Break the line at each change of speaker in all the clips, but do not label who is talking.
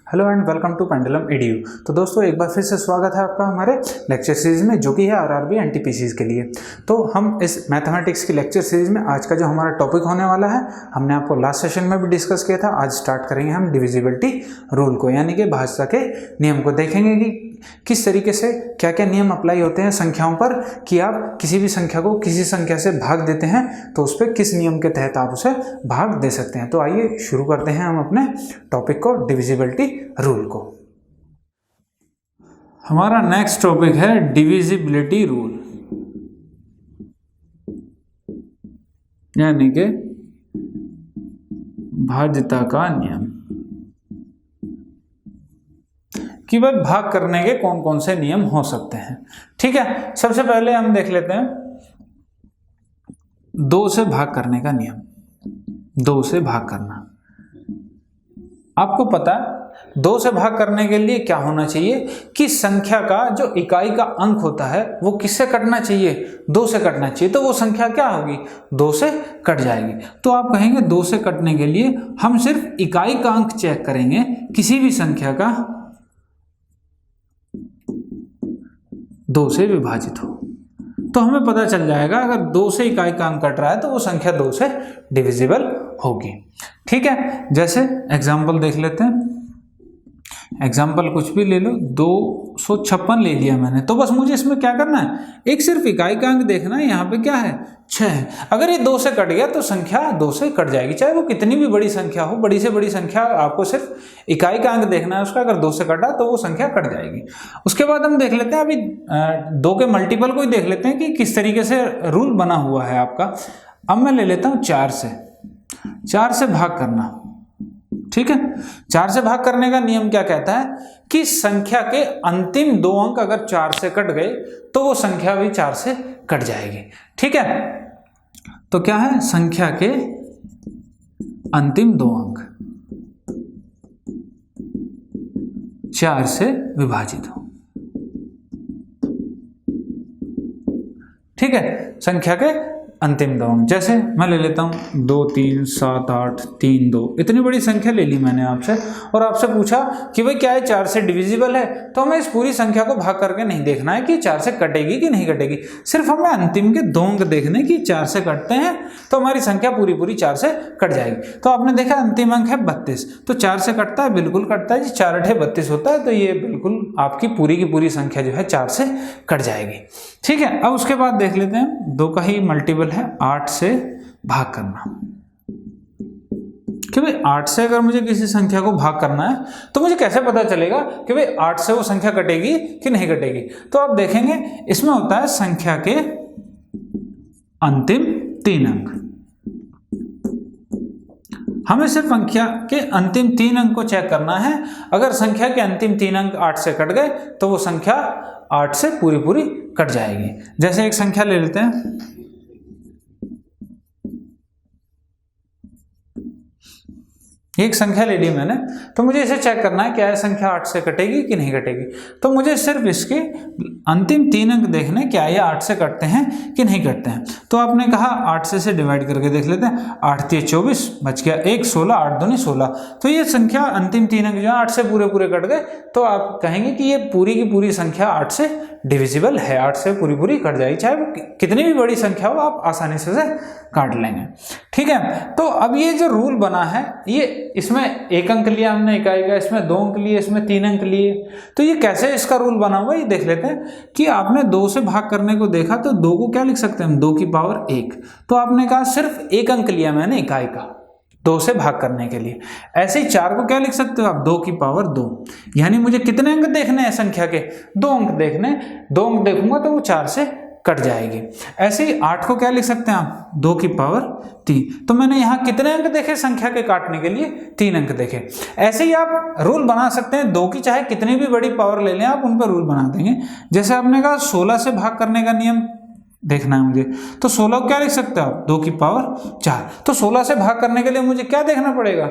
Hello and welcome to pendulum edu. तो दोस्तों एक बार फिर से स्वागत है आपका हमारे लेक्चर सीरीज में, जो कि है आरआरबी एनटीपीसी के लिए। तो हम इस मैथमेटिक्स की लेक्चर सीरीज में आज का जो हमारा टॉपिक होने वाला है, हमने आपको लास्ट सेशन में भी डिस्कस किया था। आज स्टार्ट करेंगे हम डिविजिबिलिटी रूल को, यानी कि भाज्यता के नियम को। देखेंगे कि किस तरीके से क्या क्या नियम अप्लाई होते हैं संख्याओं पर, कि आप किसी भी संख्या को किसी संख्या से भाग देते हैं तो उस पर किस नियम के तहत आप उसे भाग दे सकते हैं। तो आइए शुरू करते हैं हम अपने टॉपिक को, डिविजिबिलिटी रूल को। हमारा नेक्स्ट टॉपिक है डिविजिबिलिटी रूल, यानी कि भाज्यता का नियम, कि भाई भाग करने के कौन कौन से नियम हो सकते हैं। ठीक है, सबसे पहले हम देख लेते हैं 2 से भाग करने का नियम। 2 से भाग करना, आपको पता है 2 से भाग करने के लिए क्या होना चाहिए कि संख्या का जो इकाई का अंक होता है वो किससे कटना चाहिए? 2 से कटना चाहिए। तो वो संख्या क्या होगी? 2 से कट जाएगी। तो आप कहेंगे 2 से कटने के लिए हम सिर्फ इकाई का अंक चेक करेंगे, किसी भी संख्या का 2 से विभाजित हो तो हमें पता चल जाएगा अगर 2 से इकाई का अंक कट रहा है तो वो संख्या 2 से डिविजिबल होगी। ठीक है, जैसे एग्जाम्पल देख लेते हैं। एग्जाम्पल कुछ भी ले लो, 256 ले लिया मैंने, तो बस मुझे इसमें क्या करना है, एक सिर्फ इकाई का अंक देखना है। यहाँ पे क्या है? 6 है। अगर ये 2 से कट गया तो संख्या 2 से कट जाएगी, चाहे वो कितनी भी बड़ी संख्या हो। बड़ी से बड़ी संख्या, आपको सिर्फ इकाई का अंक देखना है उसका। अगर 2 से कटा तो वो संख्या कट जाएगी। उसके बाद हम देख लेते हैं अभी 2 के मल्टीपल को ही देख लेते हैं कि किस तरीके से रूल बना हुआ है आपका। अब मैं ले लेता हूँ 4 से भाग करना। ठीक है, 4 से भाग करने का नियम क्या कहता है कि संख्या के अंतिम 2 अंक अगर 4 से कट गए तो वो संख्या भी 4 से कट जाएगी। ठीक है, तो क्या है? संख्या के अंतिम 2 अंक 4 से विभाजित हो। ठीक है, संख्या के अंतिम 2 अंक, जैसे मैं ले लेता हूँ 2 3 7 8 3 2, इतनी बड़ी संख्या ले ली मैंने आपसे, और आपसे पूछा कि भाई क्या है 4 से डिविजिबल है? तो हमें इस पूरी संख्या को भाग करके नहीं देखना है कि 4 से कटेगी कि नहीं कटेगी, सिर्फ हमें अंतिम के 2 अंक देखने कि 4 से कटते हैं तो हमारी संख्या पूरी 4 से कट जाएगी। तो आपने देखा अंतिम अंक है 32, तो 4 से कटता है, बिल्कुल कटता है जी, 4 8 32 होता है। तो ये बिल्कुल आपकी पूरी की पूरी संख्या जो है 4 से कट जाएगी। ठीक है, अब उसके बाद देख लेते हैं 2 का ही मल्टीपल है 8 से भाग करना। कि भाई 8 से अगर मुझे किसी संख्या को भाग करना है तो मुझे कैसे पता चलेगा कि भाई 8 से वो संख्या कटेगी कि नहीं कटेगी? तो आप देखेंगे इसमें होता है संख्या के अंतिम 3 अंक। हमें सिर्फ संख्या के अंतिम 3 अंक को चेक करना है। अगर संख्या के अंतिम 3 अंक 8 से कट गए तो वो संख्या 8 से पूरी कट जाएगी। जैसे एक संख्या ले लेते हैं, एक संख्या ले ली मैंने, तो मुझे इसे चेक करना है क्या है संख्या 8 से कटेगी कि नहीं कटेगी। तो मुझे सिर्फ इसके अंतिम 3 अंक देखने, क्या ये 8 से कटते हैं कि नहीं कटते हैं। तो आपने कहा 8 से डिवाइड करके देख लेते हैं। 8 3 24, बच गया 1 16, 8 2 16। तो ये संख्या अंतिम 3 अंक जो है 8 से पूरे कट गए, तो आप कहेंगे कि ये पूरी की पूरी संख्या 8 से डिविजिबल है, 8 से पूरी कट जाएगी। चाहे वो कितनी भी बड़ी संख्या हो, आप आसानी से काट लेंगे। ठीक है, तो अब ये जो रूल बना है, ये इसमें 1 अंक लिया हमने इकाई का, इसमें 2 अंक लिए, इसमें 3 अंक लिए, तो ये कैसे इसका रूल बना हुआ है ये देख लेते हैं। कि आपने 2 से भाग करने को देखा तो 2 को क्या लिख सकते हैं हम? 2 की पावर 1। तो आपने कहा सिर्फ 1 अंक लिया मैंने इकाई का 2 से भाग करने के लिए। ऐसे ही 4 को क्या लिख सकते हो आप? 2 की पावर 2। यानी मुझे कितने अंक देखने हैं संख्या के? 2 अंक देखने। 2 अंक देखूंगा तो वो 4 से कट जाएगी। ऐसे ही 8 को क्या लिख सकते हैं आप? 2 की पावर 3। तो मैंने यहाँ कितने अंक देखे संख्या के काटने के लिए? 3 अंक देखे। ऐसे ही आप रूल बना सकते हैं, 2 की चाहे कितनी भी बड़ी पावर ले लें आप, उन पर रूल बना देंगे। जैसे आपने कहा 16 से भाग करने का नियम देखना है मुझे, तो 16 को क्या लिख सकते हो आप? 2 की पावर 4। तो 16 से भाग करने के लिए मुझे क्या देखना पड़ेगा?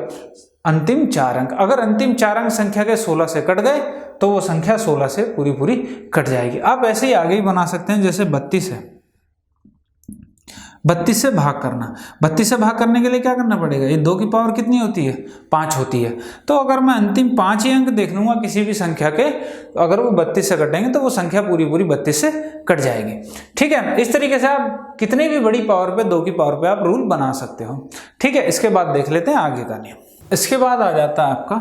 अंतिम 4 अंक। अगर अंतिम 4 अंक संख्या के 16 से कट गए तो वो संख्या 16 से पूरी कट जाएगी। आप ऐसे ही आगे ही बना सकते हैं। जैसे 32 है, 32 से भाग करना। 32 से भाग करने के लिए क्या करना पड़ेगा, ये 2 की पावर कितनी होती है, 5 होती है। तो अगर मैं अंतिम 5 ही अंक देख लूंगा किसी भी संख्या के, तो अगर वो 32 से कटेंगे तो वो संख्या पूरी पूरी 32 से कट जाएगी। ठीक है, इस तरीके से आप कितनी भी बड़ी पावर पे, 2 की पावर पे आप रूल बना सकते हो। ठीक है, इसके बाद देख लेते हैं आगे का नियम। इसके बाद आ जाता है आपका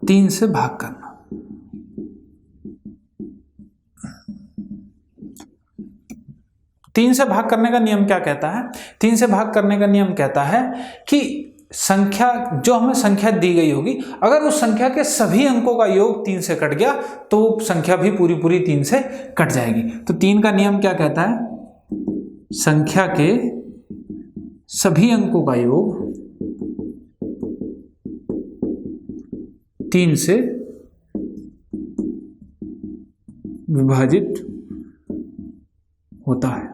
3 से भाग करना। तीन से भाग करने का नियम क्या कहता है, 3 से भाग करने का नियम कहता है कि संख्या, जो हमें संख्या दी गई होगी, अगर उस संख्या के सभी अंकों का योग 3 से कट गया तो वो संख्या भी पूरी पूरी 3 से कट जाएगी। तो 3 का नियम क्या कहता है, संख्या के सभी अंकों का योग 3 से विभाजित होता है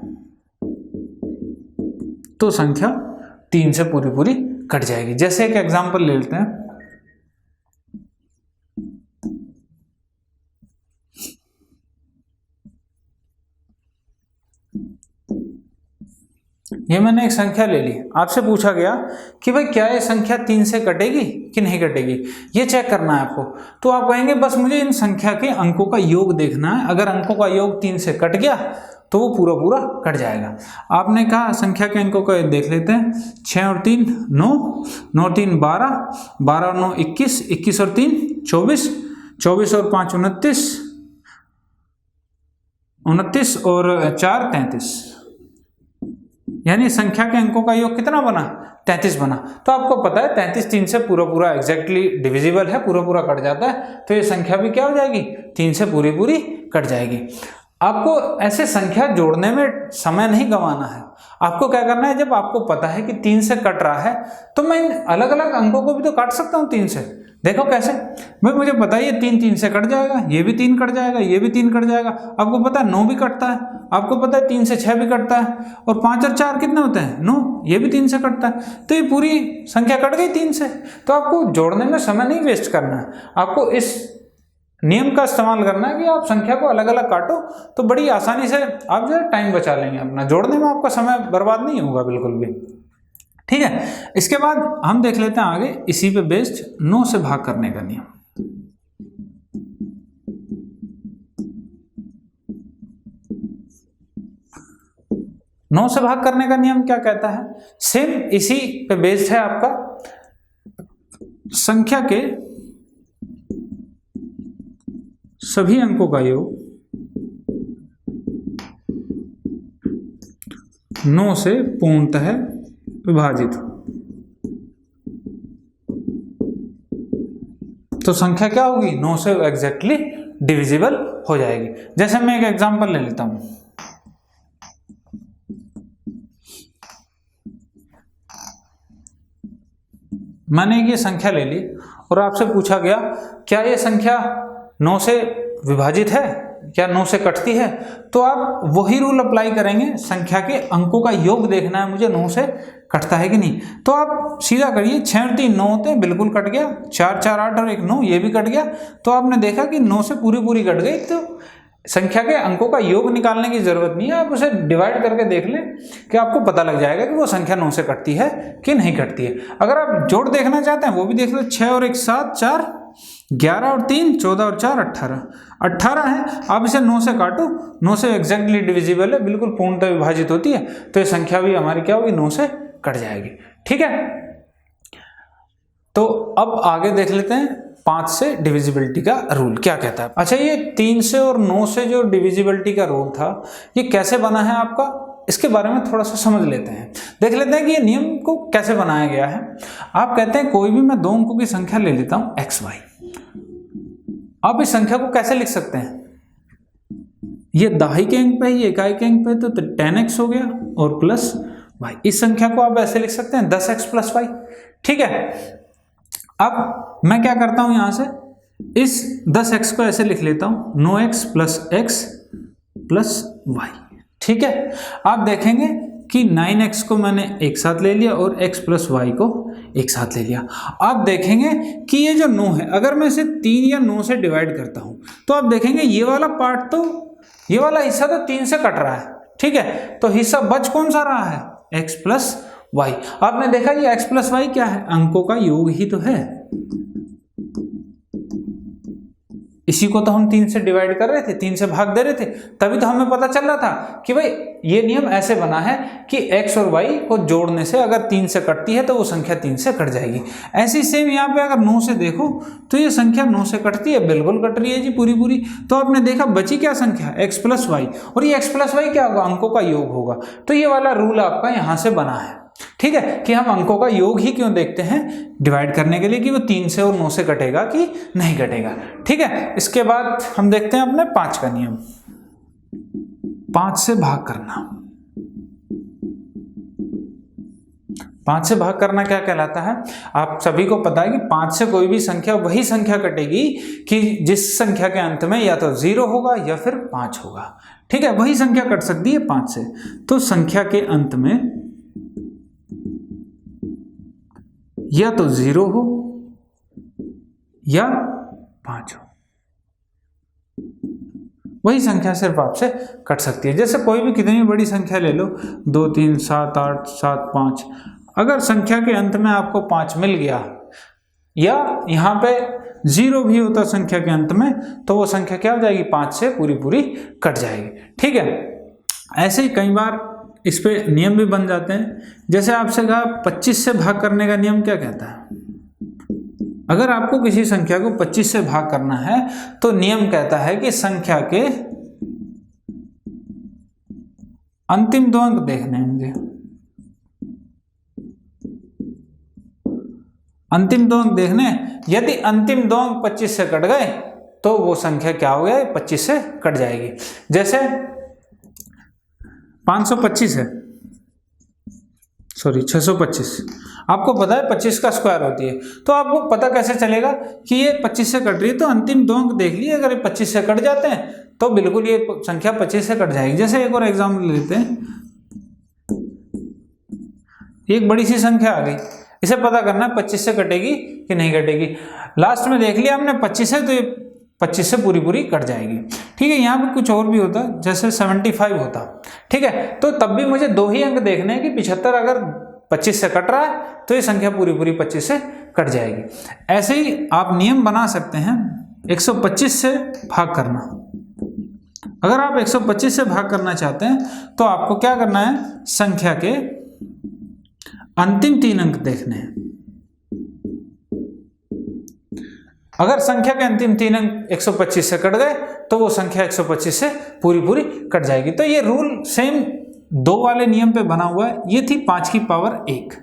तो संख्या 3 से पूरी पूरी कट जाएगी। जैसे एक एग्जांपल ले लेते हैं, ये मैंने एक संख्या ले ली, आपसे पूछा गया कि भाई क्या ये संख्या 3 से कटेगी कि नहीं कटेगी, ये चेक करना है आपको। तो आप कहेंगे बस मुझे इन संख्या के अंकों का योग देखना है, अगर अंकों का योग 3 से कट गया तो वो पूरा पूरा कट जाएगा। आपने कहा संख्या के अंकों का देख लेते हैं, 6 और 3 9, 9 और 3 12, 12 और 9 21, 21 और 3 24, 24 और 5 29, 29 और 4 33, यानी संख्या के अंकों का योग कितना बना, 33 बना। तो आपको पता है 33 3 से पूरा पूरा एग्जैक्टली डिविजिबल है, पूरा पूरा कट जाता है, तो ये संख्या भी क्या हो जाएगी, 3 से पूरी पूरी कट जाएगी। आपको ऐसे संख्या जोड़ने में समय नहीं गंवाना है, आपको क्या करना है, जब आपको पता है कि 3 से कट रहा है तो मैं इन अलग अलग अंकों को भी तो काट सकता हूँ 3 से। देखो कैसे, भाई मुझे पता है ये 3 से कट जाएगा, ये भी 3 कट जाएगा, ये भी 3 कट जाएगा। आपको पता है 9 भी कटता है, आपको पता है 3 से 6 भी कटता है, और 5 और 4 कितने होते हैं, 9, ये भी 3 से कटता है। तो ये पूरी संख्या कट गई 3 से। तो आपको जोड़ने में समय नहीं वेस्ट करना है, आपको इस नियम का इस्तेमाल करना है कि आप संख्या को अलग अलग काटो, तो बड़ी आसानी से आप जो है टाइम बचा लेंगे अपना, जोड़ने में आपका समय बर्बाद नहीं होगा बिल्कुल भी। ठीक है, इसके बाद हम देख लेते हैं आगे इसी पे बेस्ड 9 से भाग करने का नियम। नौ से भाग करने का नियम क्या कहता है, सेम इसी पे बेस्ड है आपका, संख्या के सभी अंकों का योग 9 से पूर्णतः विभाजित, तो संख्या क्या होगी, 9 से एग्जैक्टली डिविजिबल हो जाएगी। जैसे मैं एक एग्जांपल ले लेता हूं, मैंने ये संख्या ले ली और आपसे पूछा गया क्या ये संख्या 9 से विभाजित है, क्या 9 से कटती है, तो आप वही रूल अप्लाई करेंगे, संख्या के अंकों का योग देखना है मुझे 9 से कटता है कि नहीं। तो आप सीधा करिए, 6 और 3 9 होते हैं, बिल्कुल कट गया, 4 4 8 और 1 9, ये भी कट गया। तो आपने देखा कि 9 से पूरी पूरी कट गई, तो संख्या के अंकों का योग निकालने की जरूरत नहीं है, आप उसे डिवाइड करके देख लें कि आपको पता लग जाएगा कि वो संख्या 9 से कटती है कि नहीं कटती है। अगर आप जोड़ देखना चाहते हैं वो भी देख लो, 6 और 1 7, 4 11 और 3 14 और 4 18, 18 है। आप इसे 9 से काटो, 9 से एग्जैक्टली डिविजिबल है, बिल्कुल पूर्णतः विभाजित होती है, तो ये संख्या भी हमारी क्या होगी, 9 से कट जाएगी। ठीक है, तो अब आगे देख लेते हैं 5 से डिविजिबिलिटी का रूल क्या कहता है। अच्छा, ये 3 से और 9 से जो डिविजिबिलिटी का रूल था ये कैसे बना है आपका, इसके बारे में थोड़ा सा समझ लेते हैं, देख लेते हैं कि ये नियम को कैसे बनाया गया है। आप कहते हैं कोई भी मैं 2 अंकों की संख्या ले लेता हूं xy, आप इस संख्या को कैसे लिख सकते हैं, ये दाहिने के अंक पे, ये इकाई के अंक पे, तो 10x हो गया और प्लस y। इस संख्या को आप ऐसे लिख सकते हैं 10x प्लस y। ठीक है, अब मैं क्या करता हूं, यहां से इस 10x को ऐसे लिख लेता हूं 9x plus x plus y। ठीक है, आप देखेंगे कि 9x को मैंने एक साथ ले लिया और x प्लस y को एक साथ ले लिया। आप देखेंगे कि ये जो 9 है, अगर मैं इसे 3 या 9 से डिवाइड करता हूं तो आप देखेंगे ये वाला पार्ट, तो ये वाला हिस्सा तो 3 से कट रहा है। ठीक है, तो हिस्सा बच कौन सा रहा है, x प्लस वाई। आपने देखा ये x प्लस वाई क्या है, अंकों का योग ही तो है। इसी को तो हम 3 से डिवाइड कर रहे थे, 3 से भाग दे रहे थे, तभी तो हमें पता चल रहा था कि भाई ये नियम ऐसे बना है कि x और y को जोड़ने से अगर 3 से कटती है तो वो संख्या 3 से कट जाएगी। ऐसे ही सेम यहाँ पे अगर 9 से देखो तो ये संख्या 9 से कटती है, बिल्कुल कट रही है जी पूरी पूरी। तो आपने देखा बची क्या संख्या, x प्लस वाई, और ये x प्लस वाई क्या होगा, अंकों का योग होगा। तो ये वाला रूल आपका यहाँ से बना है, ठीक है, कि हम अंकों का योग ही क्यों देखते हैं डिवाइड करने के लिए, कि वो 3 से और 9 से कटेगा कि नहीं कटेगा। ठीक है, इसके बाद हम देखते हैं अपने 5 का नियम, 5 से भाग करना। 5 से भाग करना क्या कहलाता है, आप सभी को पता है कि 5 से कोई भी संख्या वही संख्या कटेगी कि जिस संख्या के अंत में या तो 0 होगा या फिर 5 होगा। ठीक है, वही संख्या कट सकती है 5 से। तो संख्या के अंत में या तो 0 हो या 5 हो, वही संख्या सिर्फ आपसे कट सकती है। जैसे कोई भी कितनी बड़ी संख्या ले लो, 2 3 7 8 7 5, अगर संख्या के अंत में आपको 5 मिल गया या यहाँ पे 0 भी होता संख्या के अंत में, तो वो संख्या क्या हो जाएगी, 5 से पूरी पूरी कट जाएगी। ठीक है, ऐसे ही कई बार इस पे नियम भी बन जाते हैं। जैसे आपसे कहा 25 से भाग करने का नियम क्या कहता है, अगर आपको किसी संख्या को 25 से भाग करना है तो नियम कहता है कि संख्या के अंतिम 2 अंक देखने हैं मुझे, अंतिम 2 अंक देखने। यदि अंतिम 2 अंक 25 से कट गए तो वो संख्या क्या हो गया, 25 से कट जाएगी। जैसे 525 है, सॉरी 625, आपको पता है 25 का स्क्वायर होती है, तो आपको पता कैसे चलेगा कि ये 25 से कट रही है, तो अंतिम 2 अंक देख लिए, अगर ये 25 से कट जाते हैं तो बिल्कुल ये संख्या 25 से कट जाएगी। जैसे एक और एग्जाम्पल लेते हैं, एक बड़ी सी संख्या आ गई, इसे पता करना है 25 से कटेगी कि नहीं कटेगी। लास्ट में देख लिया हमने 25 है, तो ये 25 से पूरी पूरी कट जाएगी। ठीक है, यहाँ पे कुछ और भी होता, जैसे 75 होता। ठीक है, तो तब भी मुझे 2 ही अंक देखने हैं कि 75 अगर 25 से कट रहा है तो ये संख्या पूरी पूरी 25 से कट जाएगी। ऐसे ही आप नियम बना सकते हैं 125 से भाग करना। अगर आप 125 से भाग करना चाहते हैं तो आपको क्या करना है, संख्या के अंतिम 3 अंक देखने हैं। अगर संख्या के अंतिम 3 अंक 125 से कट गए तो वो संख्या 125 से पूरी पूरी कट जाएगी। तो ये रूल सेम 2 वाले नियम पे बना हुआ है। ये थी 5 की पावर 1।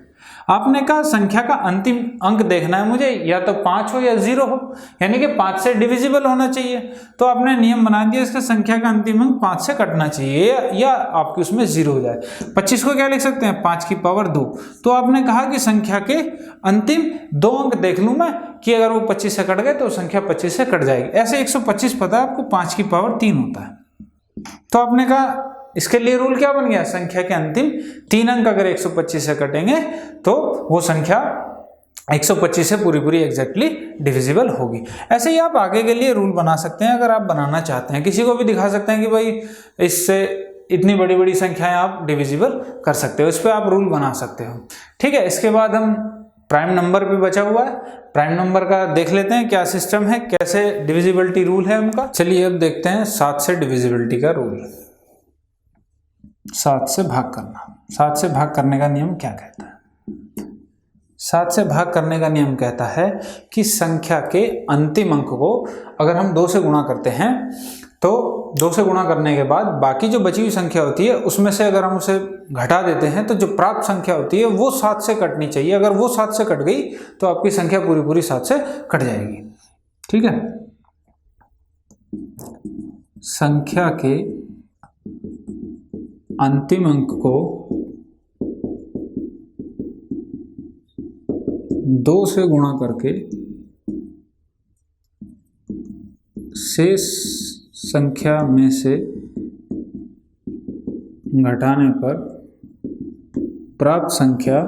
आपने कहा संख्या का अंतिम अंक देखना है मुझे, या तो 5 हो या 0 हो, यानी कि 5 से डिविजिबल होना चाहिए। तो आपने नियम बना दिया, इसका संख्या का अंतिम अंक 5 से कटना चाहिए या आपकी उसमें 0 हो जाए। 25 को क्या लिख सकते हैं, 5 की पावर 2। तो आपने कहा कि संख्या के अंतिम 2 अंक देख लूं मैं कि अगर वो 25 से कट गए तो संख्या 25 से कट जाएगी। ऐसे 125 पता है आपको 5 की पावर 3 होता है। तो आपने कहा इसके लिए रूल क्या बन गया, संख्या के अंतिम 3 अंक अगर 125 से कटेंगे तो वो संख्या 125 से पूरी पूरी एग्जैक्टली डिविजिबल होगी। ऐसे ही आप आगे के लिए रूल बना सकते हैं अगर आप बनाना चाहते हैं। किसी को भी दिखा सकते हैं कि भाई इससे इतनी बड़ी बड़ी संख्याएं आप डिविजिबल कर सकते हो, इस पर आप रूल बना सकते हो। ठीक है, इसके बाद हम प्राइम नंबर भी बचा हुआ है, प्राइम नंबर का देख लेते हैं क्या सिस्टम है, कैसे डिविजिबिलिटी रूल है उनका। चलिए अब देखते हैं 7 से डिविजिबिलिटी का रूल। 7 से भाग करना, 7 से भाग करने का नियम क्या कहता है। 7 से भाग करने का नियम कहता है कि संख्या के अंतिम अंक को अगर हम 2 से गुणा करते हैं तो 2 से गुणा करने के बाद बाकी जो बची हुई संख्या होती है उसमें से अगर हम उसे घटा देते हैं तो जो प्राप्त संख्या होती है वो 7 से कटनी चाहिए। अगर वो 7 से कट गई तो आपकी संख्या पूरी पूरी 7 से कट जाएगी। ठीक है, संख्या के अंतिम अंक को 2 से गुणा करके शेष संख्या में से घटाने पर प्राप्त संख्या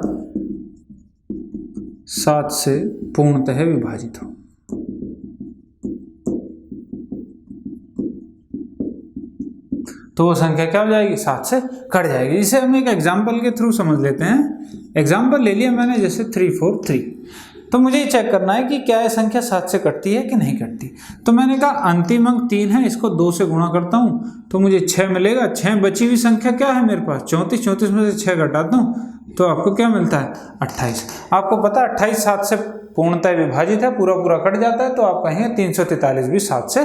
7 से पूर्णतः विभाजित हो। तो वो संख्या क्या हो जाएगी, 7 से कट जाएगी। इसे हम एक एग्जाम्पल के थ्रू समझ लेते हैं। एग्जाम्पल ले लिया मैंने, जैसे 343। तो मुझे ये चेक करना है कि क्या ये संख्या 7 से कटती है कि नहीं कटती। तो मैंने कहा अंतिम अंक 3 है, इसको 2 से गुणा करता हूँ तो मुझे 6 मिलेगा। 6 बची हुई संख्या क्या है मेरे पास, 34। 34 में से 6 घटाता हूँ तो आपको क्या मिलता है, 28। आपको पता है 28 7 से पूर्णतः विभाजित है, पूरा पूरा कट जाता है, तो आप कहेंगे 343 भी 7 से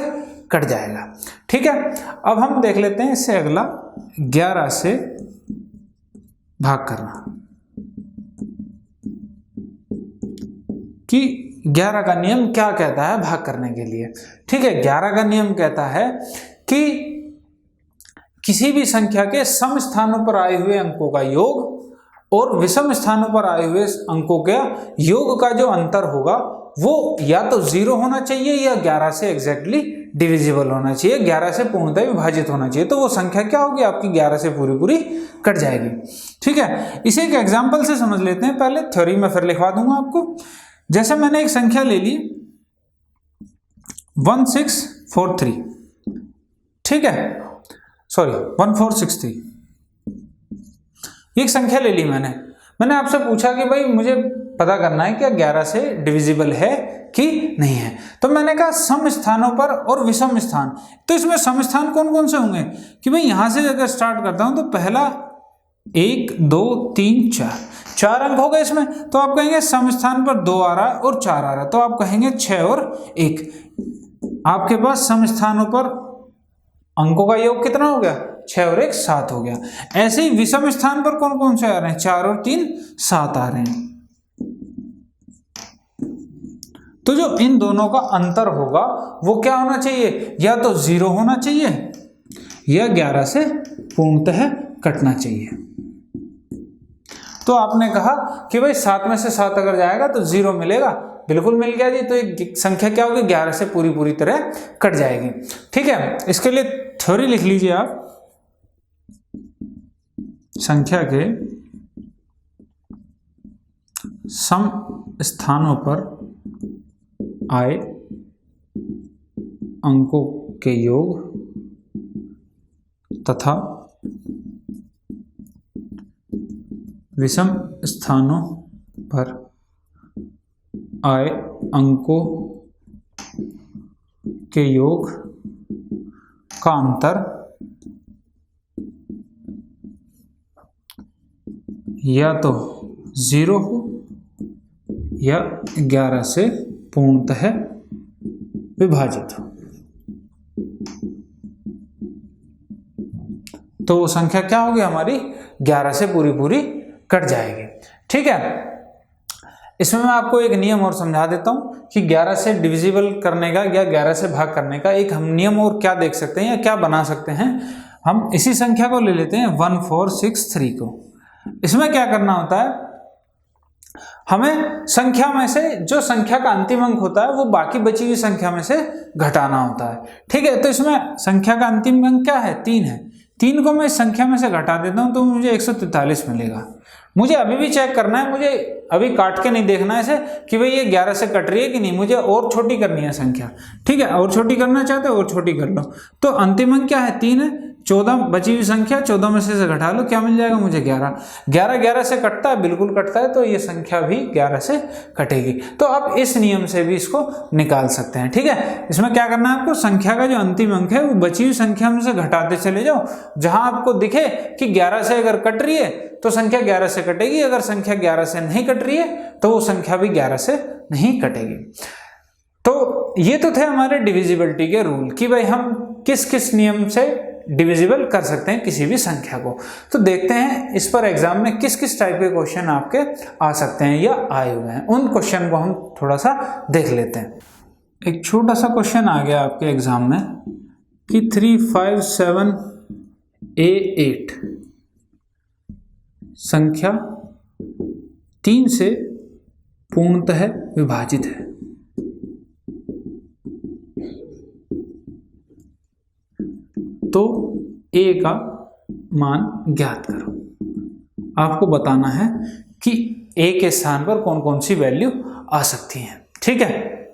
कट जाएगा। ठीक है, अब हम देख लेते हैं इससे अगला 11 से भाग करना, कि 11 का नियम क्या कहता है भाग करने के लिए। ठीक है, 11 का नियम कहता है कि किसी भी संख्या के सम स्थानों पर आए हुए अंकों का योग और विषम स्थानों पर आए हुए अंकों के योग का जो अंतर होगा वो या तो 0 होना चाहिए या 11 से एग्जैक्टली डिविजिबल होना चाहिए, 11 से पूर्णतः विभाजित होना चाहिए। तो वो संख्या क्या होगी आपकी, 11 से पूरी पूरी कट जाएगी। ठीक है, इसे एक एग्जाम्पल से समझ लेते हैं। पहले थ्योरी में फिर लिखवा दूंगा आपको। जैसे मैंने एक संख्या ले ली 1643, ठीक है, सॉरी 1463, एक संख्या ले ली मैंने आपसे पूछा कि भाई मुझे पता करना है क्या 11 से डिविजिबल है कि नहीं है। तो मैंने कहा सम स्थानों पर और विषम स्थान। तो इसमें सम स्थान कौन कौन से होंगे कि भाई यहां से अगर स्टार्ट करता हूं तो पहला 1 2 3 4 अंक हो गए इसमें। तो आप कहेंगे सम स्थान पर 2 आ रहा है और 4 आ रहा है, तो आप कहेंगे 6 और 1। आपके पास सम स्थानों पर अंकों का योग कितना हो गया, 6 और 1 7 हो गया। ऐसे ही विषम स्थान पर कौन कौन से आ रहे हैं, 4 और 3 7 आ रहे हैं। तो जो इन दोनों का अंतर होगा वो क्या होना चाहिए, या तो 0 होना चाहिए या 11 से पूर्णतः कटना चाहिए। तो आपने कहा कि भाई 7 में से 7 अगर जाएगा तो 0 मिलेगा, बिल्कुल मिल गया जी। तो एक संख्या क्या होगी, 11 से पूरी पूरी तरह कट जाएगी। ठीक है, इसके लिए थ्योरी लिख लीजिए आप। संख्या के सम स्थानों पर आए अंकों के योग तथा विषम स्थानों पर आए अंकों के योग का अंतर या तो 0 हो या 11 से पूर्णतः विभाजित हो। तो वो संख्या क्या होगी हमारी, 11 से पूरी पूरी कट जाएगी। ठीक है, इसमें मैं आपको एक नियम और समझा देता हूं कि 11 से डिविजिबल करने का या 11 से भाग करने का एक हम नियम और क्या देख सकते हैं या क्या बना सकते हैं। हम इसी संख्या को ले लेते हैं 1463 को। इसमें क्या करना होता है, हमें संख्या में से जो संख्या का अंतिम अंक होता है वो बाकी बची हुई संख्या में से घटाना होता है। ठीक है, तो इसमें संख्या का अंतिम अंक क्या है, 3 है। 3 को मैं इस संख्या में से घटा देता हूं तो मुझे 143 मिलेगा। मुझे अभी भी चेक करना है, मुझे अभी काट के नहीं देखना है इसे कि भाई ये 11 से कट रही है कि नहीं, मुझे और छोटी करनी है संख्या। ठीक है, और छोटी करना चाहते हो और छोटी कर लो। तो अंतिम अंक क्या है, 3 है। 14 बची हुई संख्या 14 में से घटा लो, क्या मिल जाएगा मुझे 11। 11 से कटता है, बिल्कुल कटता है, तो ये संख्या भी 11 से कटेगी। तो आप इस नियम से भी इसको निकाल सकते हैं। ठीक है, इसमें क्या करना है आपको, संख्या का जो अंतिम अंक है वो बची हुई संख्या में से घटाते चले जाओ। जहां आपको दिखे कि 11 से अगर कट रही है तो संख्या 11 से कटेगी, अगर संख्या 11 से नहीं कट रही है तो वो संख्या भी 11 से नहीं कटेगी। तो ये तो थे हमारे डिविजिबिलिटी के रूल कि भाई हम किस किस नियम से डिविजिबल कर सकते हैं किसी भी संख्या को। तो देखते हैं इस पर एग्जाम में किस किस टाइप के क्वेश्चन आपके आ सकते हैं या आए हुए हैं, उन क्वेश्चन को हम थोड़ा सा देख लेते हैं। एक छोटा सा क्वेश्चन आ गया आपके एग्जाम में कि 357A8 संख्या 3 से पूर्णतः विभाजित है। तो a का मान ज्ञात करो। आपको बताना है कि a के स्थान पर कौन कौन सी वैल्यू आ सकती है। ठीक है,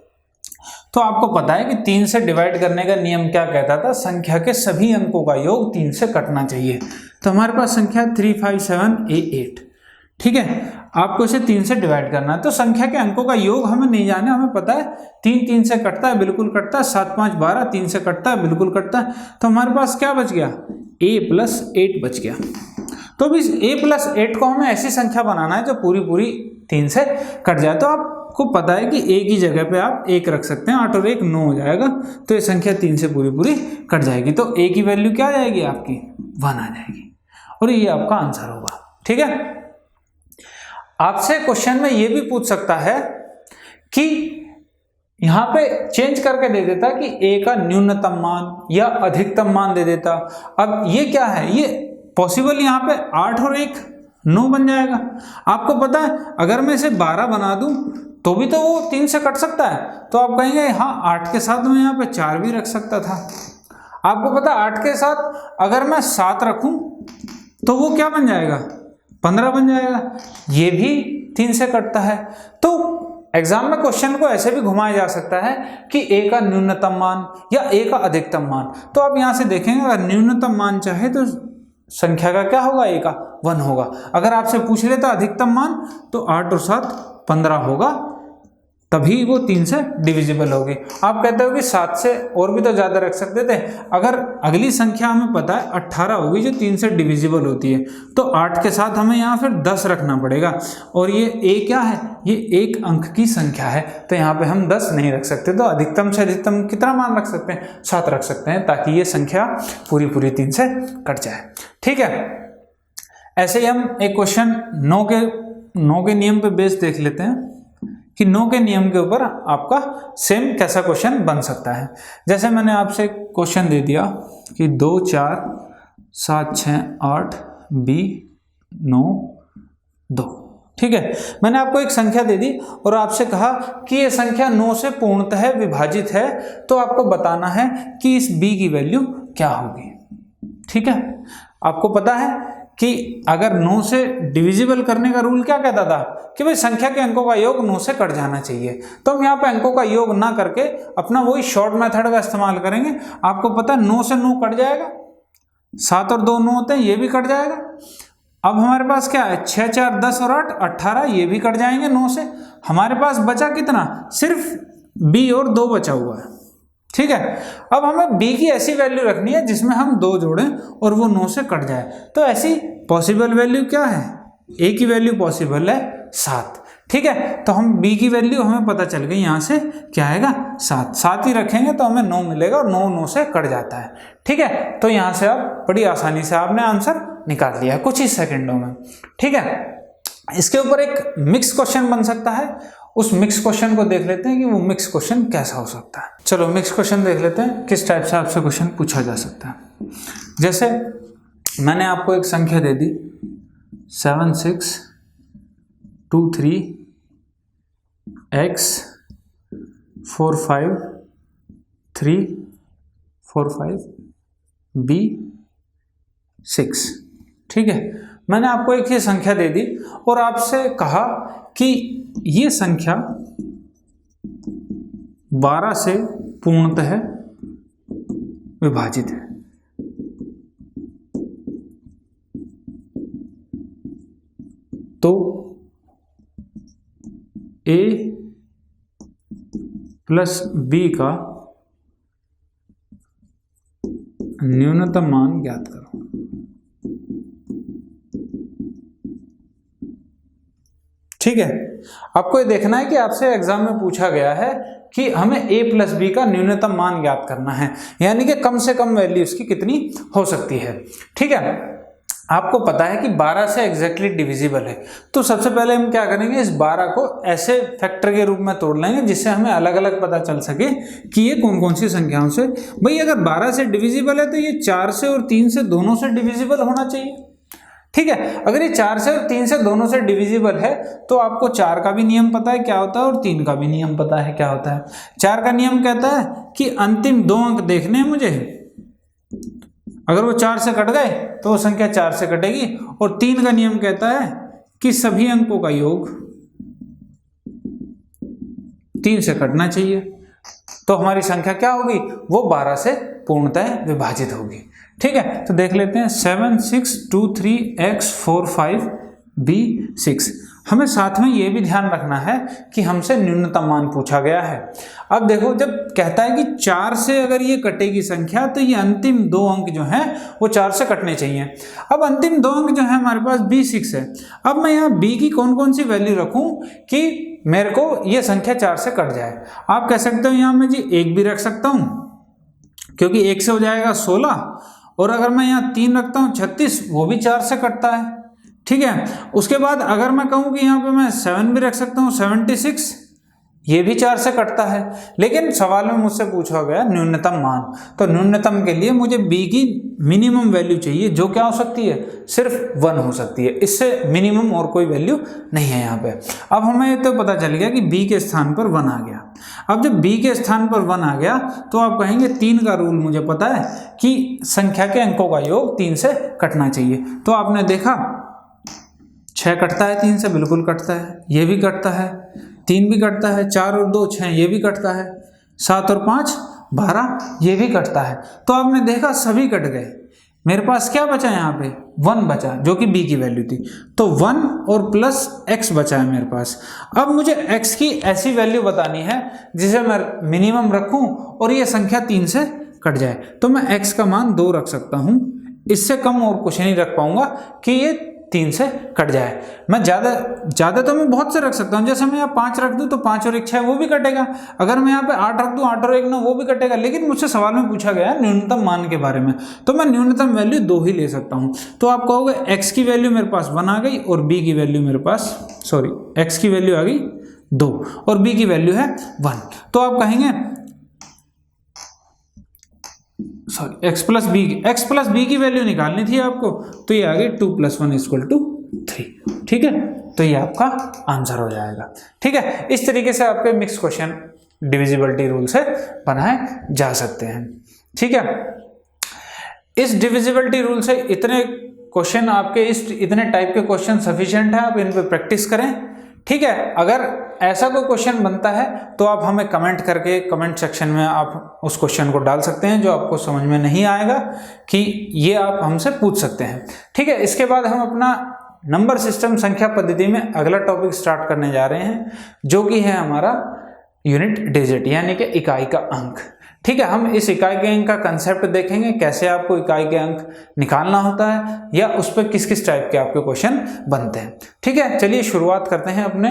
तो आपको पता है कि 3 से डिवाइड करने का नियम क्या कहता था, संख्या के सभी अंकों का योग 3 से कटना चाहिए। तो हमारे पास संख्या 357A8, ठीक है, आपको इसे 3 से डिवाइड करना है। तो संख्या के अंकों का योग हमें नहीं जाना, हमें पता है 3 3 से कटता है, बिल्कुल कटता है, 7 5 12, 3 से कटता है, बिल्कुल कटता है। तो हमारे पास क्या बच गया, A+8 बच गया। तो अभी A+8 को हमें ऐसी संख्या बनाना है जो पूरी पूरी 3 से कट जाए। तो आपको पता है कि A की जगह पे आप 1 रख सकते हैं, 8 और 1 9 हो जाएगा। तो ये संख्या 3 से पूरी पूरी कट जाएगी। तो A की वैल्यू क्या आ जाएगी आपकी, 1 आ जाएगी, और ये आपका आंसर होगा। ठीक है, आपसे क्वेश्चन में ये भी पूछ सकता है कि यहां पे चेंज करके दे देता कि A का न्यूनतम मान या अधिकतम मान दे देता। अब ये क्या है, ये पॉसिबल यहाँ पे 8 और 1 9 बन जाएगा। आपको पता है अगर मैं इसे 12 बना दूं तो भी तो वो 3 से कट सकता है। तो आप कहेंगे हाँ 8 के साथ मैं यहाँ पे 4 भी रख सकता था। आपको पता है 8 के साथ अगर मैं 7 रखूं तो वो क्या बन जाएगा, 15 बन जाएगा। ये भी 3 से कटता है। तो एग्जाम में क्वेश्चन को ऐसे भी घुमाया जा सकता है कि A का न्यूनतम मान या A का अधिकतम मान। तो आप यहां से देखेंगे अगर न्यूनतम मान चाहे तो संख्या का क्या होगा, A का 1 होगा। अगर आपसे पूछ लेता अधिकतम मान तो 8 और 7 15 होगा, तभी वो 3 से डिविजिबल होगी। आप कहते हो कि 7 से और भी तो ज्यादा रख सकते थे। अगर अगली संख्या हमें पता है 18 होगी जो 3 से डिविजिबल होती है, तो 8 के साथ हमें यहाँ फिर 10 रखना पड़ेगा। और ये A क्या है, ये 1 अंक की संख्या है, तो यहाँ पे हम 10 नहीं रख सकते। तो अधिकतम से अधिकतम कितना मान रख सकते हैं, 7 रख सकते हैं, ताकि ये संख्या पूरी पूरी 3 से कट जाए। ठीक है, ऐसे ही हम एक क्वेश्चन 9 के नियम पे बेस देख लेते हैं कि 9 के नियम के ऊपर आपका सेम कैसा क्वेश्चन बन सकता है। जैसे मैंने आपसे क्वेश्चन दे दिया कि 2 4 7 6 8 B 9 2, ठीक है, मैंने आपको एक संख्या दे दी और आपसे कहा कि ये संख्या 9 से पूर्णतः विभाजित है, तो आपको बताना है कि इस B की वैल्यू क्या होगी। ठीक है, आपको पता है कि अगर 9 से डिविजिबल करने का रूल क्या कहता था कि भाई संख्या के अंकों का योग 9 से कट जाना चाहिए। तो हम यहाँ पे अंकों का योग ना करके अपना वही शॉर्ट मेथड का इस्तेमाल करेंगे। आपको पता है 9 से 9 कट जाएगा, 7 और 2 9 होते हैं, ये भी कट जाएगा। अब हमारे पास क्या है, 6 4 10 और 8 18, ये भी कट जाएंगे 9 से। हमारे पास बचा कितना, सिर्फ B और 2 बचा हुआ है। ठीक है, अब हमें B की ऐसी वैल्यू रखनी है जिसमें हम 2 जोड़ें और वो 9 से कट जाए। तो ऐसी पॉसिबल वैल्यू क्या है, A की वैल्यू पॉसिबल है 7। ठीक है, तो हम B की वैल्यू हमें पता चल गई, यहाँ से क्या आएगा 7 ही रखेंगे तो हमें 9 मिलेगा और 9 से कट जाता है। ठीक है, तो यहाँ से आप बड़ी आसानी से आपने आंसर निकाल लिया कुछ ही सेकेंडों में। ठीक है, इसके ऊपर एक मिक्स क्वेश्चन बन सकता है, उस मिक्स क्वेश्चन को देख लेते हैं कि वो मिक्स क्वेश्चन कैसा हो सकता है। चलो मिक्स क्वेश्चन देख लेते हैं किस टाइप से आपसे क्वेश्चन पूछा जा सकता है। जैसे मैंने आपको एक संख्या दे दी 7 6 2 3 x 4 5 3 4 5 b 6। ठीक है, मैंने आपको एक ये संख्या दे दी और आपसे कहा कि ये संख्या 12 से पूर्णतः विभाजित है। तो A प्लस B का न्यूनतम मान ज्ञात करो। ठीक है, आपको ये देखना है कि आपसे एग्जाम में पूछा गया है कि हमें A प्लस B का न्यूनतम मान ज्ञात करना है, यानी कि कम से कम वैल्यू इसकी कितनी हो सकती है। ठीक है, आपको पता है कि 12 से एग्जैक्टली डिविजिबल है। तो सबसे पहले हम क्या करेंगे, इस 12 को ऐसे फैक्टर के रूप में तोड़ लेंगे जिससे हमें अलग अलग पता चल सके कि ये कौन कौन सी संख्याओं से। भाई अगर 12 से डिविजिबल है तो ये 4 से और 3 से दोनों से डिविजिबल होना चाहिए। ठीक है, अगर ये 4 से और 3 से दोनों से डिविजिबल है तो आपको 4 का भी नियम पता है क्या होता है और 3 का भी नियम पता है क्या होता है। 4 का नियम कहता है कि अंतिम 2 अंक देखने हैं मुझे, अगर वो 4 से कट गए तो वो संख्या 4 से कटेगी। और 3 का नियम कहता है कि सभी अंकों का योग 3 से कटना चाहिए। तो हमारी संख्या क्या होगी, वो 12 से पूर्णतः विभाजित होगी। ठीक है, तो देख लेते हैं 7 6 2 3 x 4 5 b 6। हमें साथ में ये भी ध्यान रखना है कि हमसे न्यूनतम मान पूछा गया है। अब देखो, जब कहता है कि 4 से अगर ये कटेगी संख्या तो ये अंतिम 2 अंक जो हैं वो 4 से कटने चाहिए। अब अंतिम 2 अंक जो है हमारे पास b6 है। अब मैं यहाँ b की कौन कौन सी वैल्यू रखूँ कि मेरे को ये संख्या 4 से कट जाए। आप कह सकते हो यहाँ मैं जी 1 भी रख सकता हूँ, क्योंकि 1 से हो जाएगा 16, और अगर मैं यहाँ 3 रखता हूँ 36, वो भी 4 से कटता है। ठीक है, उसके बाद अगर मैं कहूँ कि यहाँ पे मैं 7 भी रख सकता हूँ 76, ये भी 4 से कटता है। लेकिन सवाल में मुझसे पूछा गया न्यूनतम मान, तो न्यूनतम के लिए मुझे b की मिनिमम वैल्यू चाहिए, जो क्या हो सकती है, सिर्फ 1 हो सकती है, इससे मिनिमम और कोई वैल्यू नहीं है यहाँ पे। अब हमें तो पता चल गया कि b के स्थान पर 1 आ गया। अब जब b के स्थान पर 1 आ गया तो आप कहेंगे 3 का रूल मुझे पता है कि संख्या के अंकों का योग 3 से कटना चाहिए। तो आपने देखा 6 कटता है 3 से, बिल्कुल कटता है, ये भी कटता है, 3 भी कटता है, 4 और 2 6, ये भी कटता है, 7 और 5 12, ये भी कटता है। तो आपने देखा सभी कट गए। मेरे पास क्या बचा यहाँ पे, 1 बचा, जो कि b की वैल्यू थी। तो 1 और प्लस x बचा है मेरे पास। अब मुझे x की ऐसी वैल्यू बतानी है जिसे मैं मिनिमम रखूं और ये संख्या 3 से कट जाए। तो मैं x का मान 2 रख सकता हूं, इससे कम और कुछ नहीं रख पाऊंगा कि ये 3 से कट जाए। मैं ज़्यादा तो मैं बहुत से रख सकता हूँ, जैसे मैं यहाँ 5 रख दूँ तो 5 और 1 6, वो भी कटेगा। अगर मैं यहाँ पे 8 रख दूँ 8 और 1 9, वो भी कटेगा। लेकिन मुझसे सवाल में पूछा गया है न्यूनतम मान के बारे में, तो मैं न्यूनतम वैल्यू 2 ही ले सकता हूँ। तो आप कहोगे x की वैल्यू मेरे पास 1 आ गई और b की वैल्यू मेरे पास, सॉरी, x की वैल्यू आ गई 2 और b की वैल्यू है 1। तो आप कहेंगे सॉरी x प्लस बी की वैल्यू निकालनी थी आपको, तो ये आ गई 2 + 1 = 3। ठीक है, तो ये आपका आंसर हो जाएगा। ठीक है, इस तरीके से आपके मिक्स क्वेश्चन डिविजिबिलिटी रूल से बनाए जा सकते हैं। ठीक है, इस डिविजिबिलिटी रूल से इतने क्वेश्चन आपके, इस इतने टाइप के क्वेश्चन सफिशिएंट है, आप इन पे प्रैक्टिस करें। ठीक है, अगर ऐसा कोई क्वेश्चन बनता है तो आप हमें कमेंट करके कमेंट सेक्शन में आप उस क्वेश्चन को डाल सकते हैं जो आपको समझ में नहीं आएगा, कि ये आप हमसे पूछ सकते हैं। ठीक है, इसके बाद हम अपना नंबर सिस्टम संख्या पद्धति में अगला टॉपिक स्टार्ट करने जा रहे हैं, जो कि है हमारा यूनिट डिजिट, यानी कि इकाई का अंक। ठीक है, हम इस इकाई के अंक का कंसेप्ट देखेंगे, कैसे आपको इकाई के अंक निकालना होता है या उस पर किस किस टाइप के आपके क्वेश्चन बनते हैं। ठीक है, चलिए शुरुआत करते हैं अपने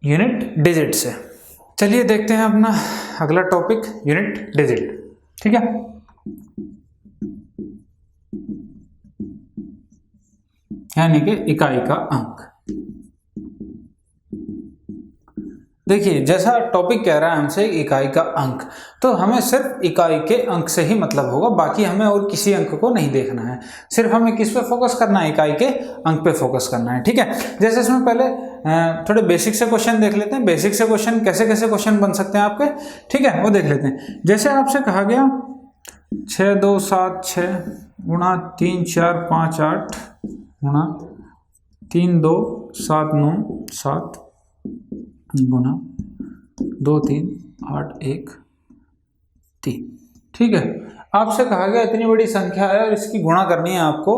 यूनिट डिजिट से। चलिए देखते हैं अपना अगला टॉपिक, यूनिट डिजिट। ठीक है, यानी कि इकाई का अंक। देखिए, जैसा टॉपिक कह रहा है हमसे इकाई का अंक, तो हमें सिर्फ इकाई के अंक से ही मतलब होगा, बाकी हमें और किसी अंक को नहीं देखना है। सिर्फ हमें किस पे फोकस करना है, इकाई के अंक पे फोकस करना है। ठीक है, जैसे इसमें पहले थोड़े बेसिक से क्वेश्चन देख लेते हैं। बेसिक से क्वेश्चन कैसे कैसे क्वेश्चन बन सकते हैं आपके, ठीक है, वो देख लेते हैं। जैसे आपसे कहा गया 6 2 7 6 गुणा 3 4 5 8 गुणा 3 2 7 9 7 गुणा 2 3 8 1 3। ठीक है, आपसे कहा गया इतनी बड़ी संख्या है और इसकी गुणा करनी है आपको,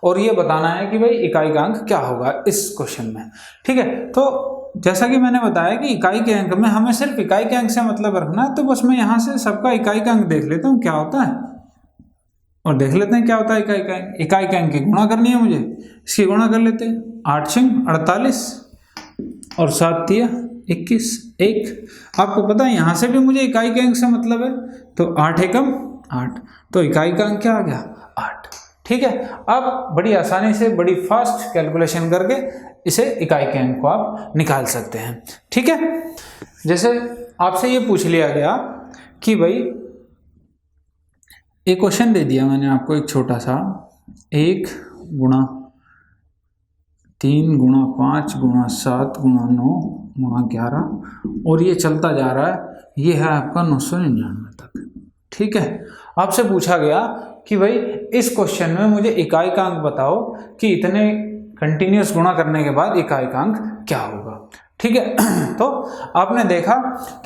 और ये बताना है कि भाई इकाई का अंक क्या होगा इस क्वेश्चन में। ठीक है, तो जैसा कि मैंने बताया कि इकाई के अंक में हमें सिर्फ इकाई के अंक से मतलब रखना है, तो बस मैं यहाँ से सबका इकाई का अंक देख लेता हूँ क्या होता है, और देख लेते हैं क्या होता है इकाई का अंक। इकाई के अंक की गुणा करनी है मुझे, इसकी गुणा कर लेते हैं। 8 6 48 और 7 3 21 1। आपको पता है यहाँ से भी मुझे इकाई के अंक से मतलब है, तो 8 एकम 8, तो इकाई का अंक क्या आ गया 8। ठीक है, अब बड़ी आसानी से बड़ी फास्ट कैलकुलेशन करके इसे इकाई के अंक को आप निकाल सकते हैं। ठीक है, जैसे आपसे ये पूछ लिया गया कि भाई एक क्वेश्चन दे दिया मैंने आपको, एक छोटा सा, 1 गुणा 3 गुणा 5 गुणा 7 गुणा 9 गुणा 11, और ये चलता जा रहा है, ये है आपका 999 तक। ठीक है, आपसे पूछा गया कि भाई इस क्वेश्चन में मुझे इकाई का अंक बताओ कि इतने कंटिन्यूस गुणा करने के बाद इकाई का अंक क्या होगा। ठीक है, तो आपने देखा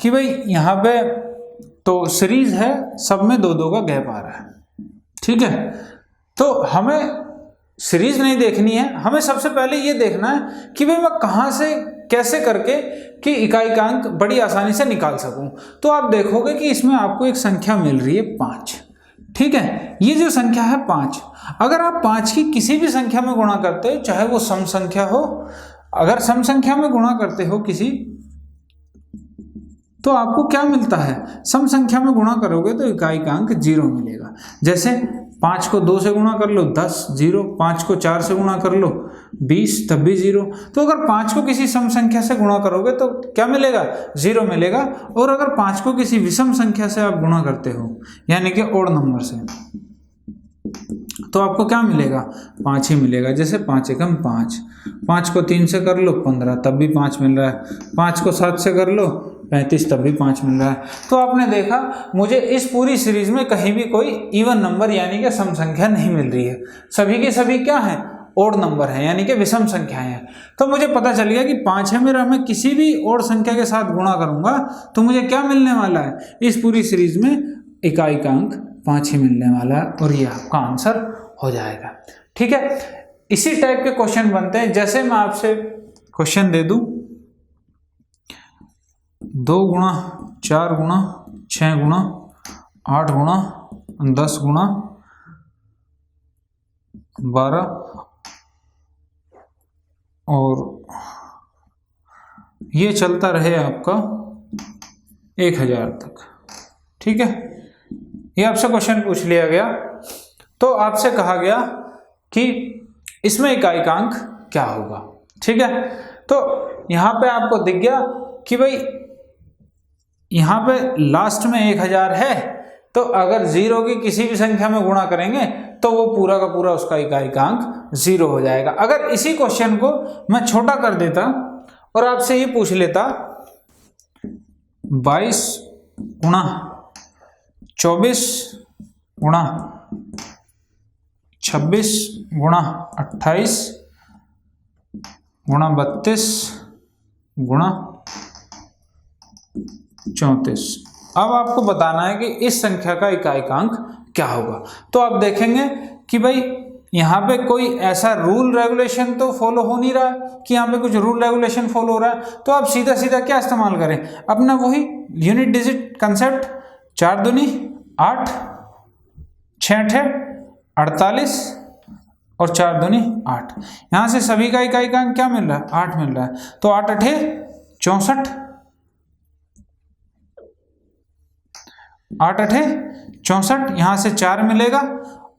कि भाई यहाँ पे तो सीरीज है, सब में 2-2 का गैप आ रहा है, ठीक है। तो हमें सीरीज नहीं देखनी है, हमें सबसे पहले ये देखना है कि भाई मैं कहाँ से कैसे करके कि इकाई का अंक बड़ी आसानी से निकाल सकूं। तो आप देखोगे कि इसमें आपको एक संख्या मिल रही है 5, ठीक है। ये जो संख्या है 5, अगर आप 5 की किसी भी संख्या में गुणा करते हो, चाहे वो सम संख्या हो, अगर सम संख्या में गुणा करते हो किसी, तो आपको क्या मिलता है, सम संख्या में गुणा करोगे तो इकाई का अंक 0 मिलेगा। जैसे 5 को 2 से गुणा कर लो 10, 0। 5 को 4 से गुणा कर लो 20, तब भी 0। तो अगर 5 को किसी सम संख्या से गुणा करोगे तो क्या मिलेगा, 0 मिलेगा। और अगर 5 को किसी विषम संख्या से आप गुणा करते हो, यानी कि ओड नंबर से, तो आपको क्या मिलेगा, 5 ही मिलेगा। जैसे 5 एकम 5, 5 को 3 से कर लो 15, तब भी 5 मिल रहा है। 5 को 7 से कर लो 35, तब भी 5 मिल रहा है। तो आपने देखा मुझे इस पूरी सीरीज में कहीं भी कोई इवन नंबर यानी कि सम संख्या नहीं मिल रही है, सभी की सभी क्या है, ओड नंबर है, यानी कि विषम संख्याएं हैं। तो मुझे पता चल गया कि 5 है मेरा, मैं किसी भी ओड संख्या के साथ गुणा करूंगा तो मुझे क्या मिलने वाला है, इस पूरी सीरीज में इकाई का अंक 5 ही मिलने वाला है, और ये आपका आंसर हो जाएगा, ठीक है। इसी टाइप के क्वेश्चन बनते हैं। जैसे मैं आपसे क्वेश्चन दे दूं 2 गुणा 4 गुणा 6 गुणा 8 गुणा 10 गुणा 12 और ये चलता रहे आपका 1000 तक, ठीक है। ये आपसे क्वेश्चन पूछ लिया गया, तो आपसे कहा गया कि इसमें इकाई का अंक क्या होगा, ठीक है। तो यहां पे आपको दिख गया कि भाई यहाँ पे लास्ट में 1000 है, तो अगर 0 की किसी भी संख्या में गुणा करेंगे तो वो पूरा का पूरा उसका इकाई का अंक 0 हो जाएगा। अगर इसी क्वेश्चन को मैं छोटा कर देता और आपसे ये पूछ लेता 22 गुणा 24 गुणा 26 गुणा 28 गुणा 32 गुणा 34, अब आपको बताना है कि इस संख्या का इकाई का अंक क्या होगा। तो आप देखेंगे कि भाई यहाँ पे कोई ऐसा रूल रेगुलेशन तो फॉलो हो नहीं रहा कि यहाँ पे कुछ रूल रेगुलेशन फॉलो हो रहा है, तो आप सीधा सीधा क्या इस्तेमाल करें, अपना वही यूनिट डिजिट कंसेप्ट, 4 दूनी 8, 6 8 48 और 4 दूनी 8। यहाँ से सभी का इकाई का अंक क्या मिल रहा है, 8 मिल रहा है। तो 8 8 64, 8 8 64, यहाँ से 4 मिलेगा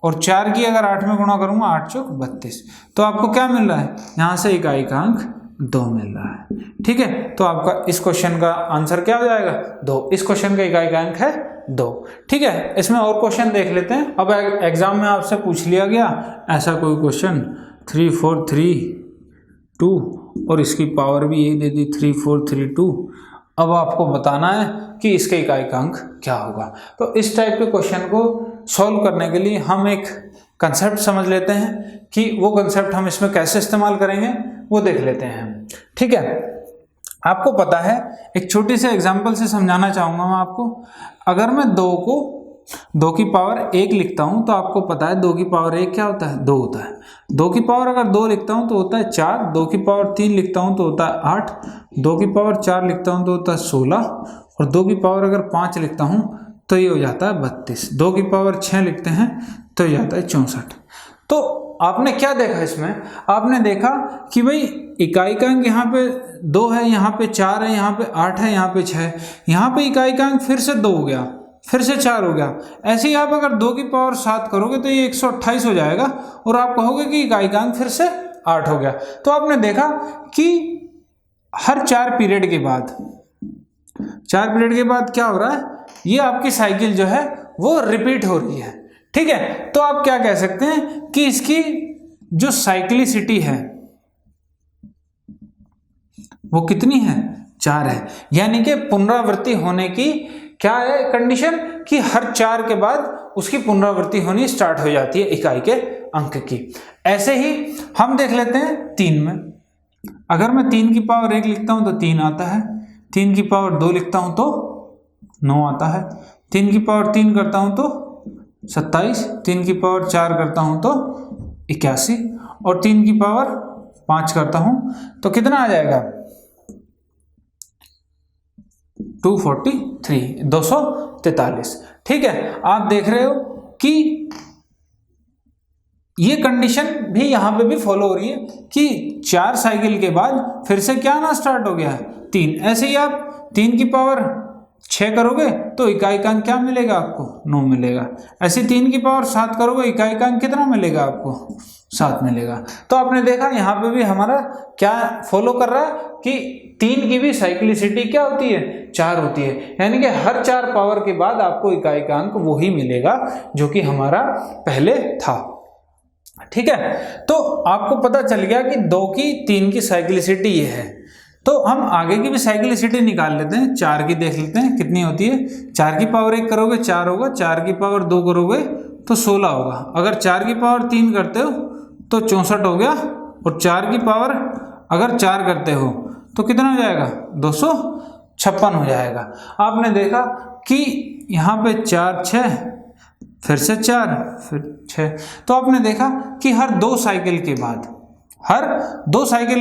और 4 की अगर 8 में गुणा करूंगा 8 चौक 32, तो आपको क्या मिल रहा है, यहाँ से इकाई का अंक 2 मिल रहा है, ठीक है। तो आपका इस क्वेश्चन का आंसर क्या हो जाएगा, 2। इस क्वेश्चन का इकाई का अंक है 2, ठीक है। इसमें और क्वेश्चन देख लेते हैं। अब एग्जाम में आपसे पूछ लिया गया ऐसा कोई क्वेश्चन 3 4 3 2 और इसकी पावर भी यही दे दी 3 4 3 2। अब आपको बताना है कि इसके इकाई का अंक क्या होगा। तो इस टाइप के क्वेश्चन को सॉल्व करने के लिए हम एक कंसेप्ट समझ लेते हैं कि वो कंसेप्ट हम इसमें कैसे इस्तेमाल करेंगे वो देख लेते हैं, ठीक है। आपको पता है, एक छोटी से एग्जांपल से समझाना चाहूँगा मैं आपको। अगर मैं 2 को 2 की पावर 1 लिखता हूँ तो आपको पता है 2 की पावर 1 क्या होता है, 2 होता है। 2 की पावर अगर 2 लिखता हूँ तो होता है 4, 2 की पावर 3 लिखता हूँ तो होता है 8, 2 की पावर 4 लिखता हूँ तो होता है 16 और 2 की पावर अगर 5 लिखता हूँ तो ये हो जाता है 32, 2 की पावर 6 लिखते हैं तो ये जाता है 64। तो आपने क्या देखा इसमें, आपने देखा कि भाई इकाई का अंक यहाँ पे 2 है, यहाँ पे 4 है, यहाँ पे 8 है, यहाँ पे 6 है, यहाँ पे इकाई का अंक फिर से 2 हो गया, फिर से 4 हो गया। ऐसे ही आप अगर 2 की पावर 7 करोगे तो ये 128 हो जाएगा और आप कहोगे कि इकाई का अंक फिर से 8 हो गया। तो आपने देखा कि हर 4 पीरियड के बाद, 4 पीरियड के बाद क्या हो रहा है, ये आपकी साइकिल जो है वो रिपीट हो रही है, ठीक है। तो आप क्या कह सकते हैं कि इसकी जो साइक्लिसिटी है वो कितनी है, 4 है। यानी कि पुनरावृत्ति होने की क्या है कंडीशन, कि हर 4 के बाद उसकी पुनरावृत्ति होनी स्टार्ट हो जाती है इकाई के अंक की। ऐसे ही हम देख लेते हैं 3 में। अगर मैं 3 की पावर 1 लिखता हूं तो 3 आता है, 3 की पावर 2 लिखता हूं तो 9 आता है, 3 की पावर 3 करता हूं तो 27, 3 की पावर 4 करता हूं तो 81 और 3 की पावर 5 करता हूं तो कितना आ जाएगा 243। ठीक है, आप देख रहे हो कि ये कंडीशन भी यहां पे भी फॉलो हो रही है कि 4 साइकिल के बाद फिर से क्या आना स्टार्ट हो गया है 3। ऐसे ही आप 3 की पावर 6 करोगे तो इकाइकांक क्या मिलेगा आपको 9 मिलेगा। ऐसे 3 की पावर 7 करोगे इकाइकांक कितना मिलेगा आपको 7 मिलेगा। तो आपने देखा यहाँ पे भी हमारा क्या फॉलो कर रहा है कि 3 की भी साइक्लिसिटी क्या होती है 4 होती है, यानी कि हर 4 पावर के बाद आपको इकाइकांक वही मिलेगा जो कि हमारा पहले था। ठीक है, तो आपको पता चल गया कि 2 की 3 की साइक्लिसिटी ये है। तो हम आगे की भी साइक्लिसिटी निकाल लेते हैं, 4 की देख लेते हैं कितनी होती है। 4 की पावर 1 करोगे 4 होगा, 4 की पावर 2 करोगे तो 16 होगा। अगर 4 की पावर 3 करते हो तो 64 हो गया, और 4 की पावर अगर 4 करते हो तो कितना हो जाएगा 256 हो जाएगा। आपने देखा कि यहाँ पे 4 6 फिर से 4 फिर 6, तो आपने देखा कि हर 2 साइकिल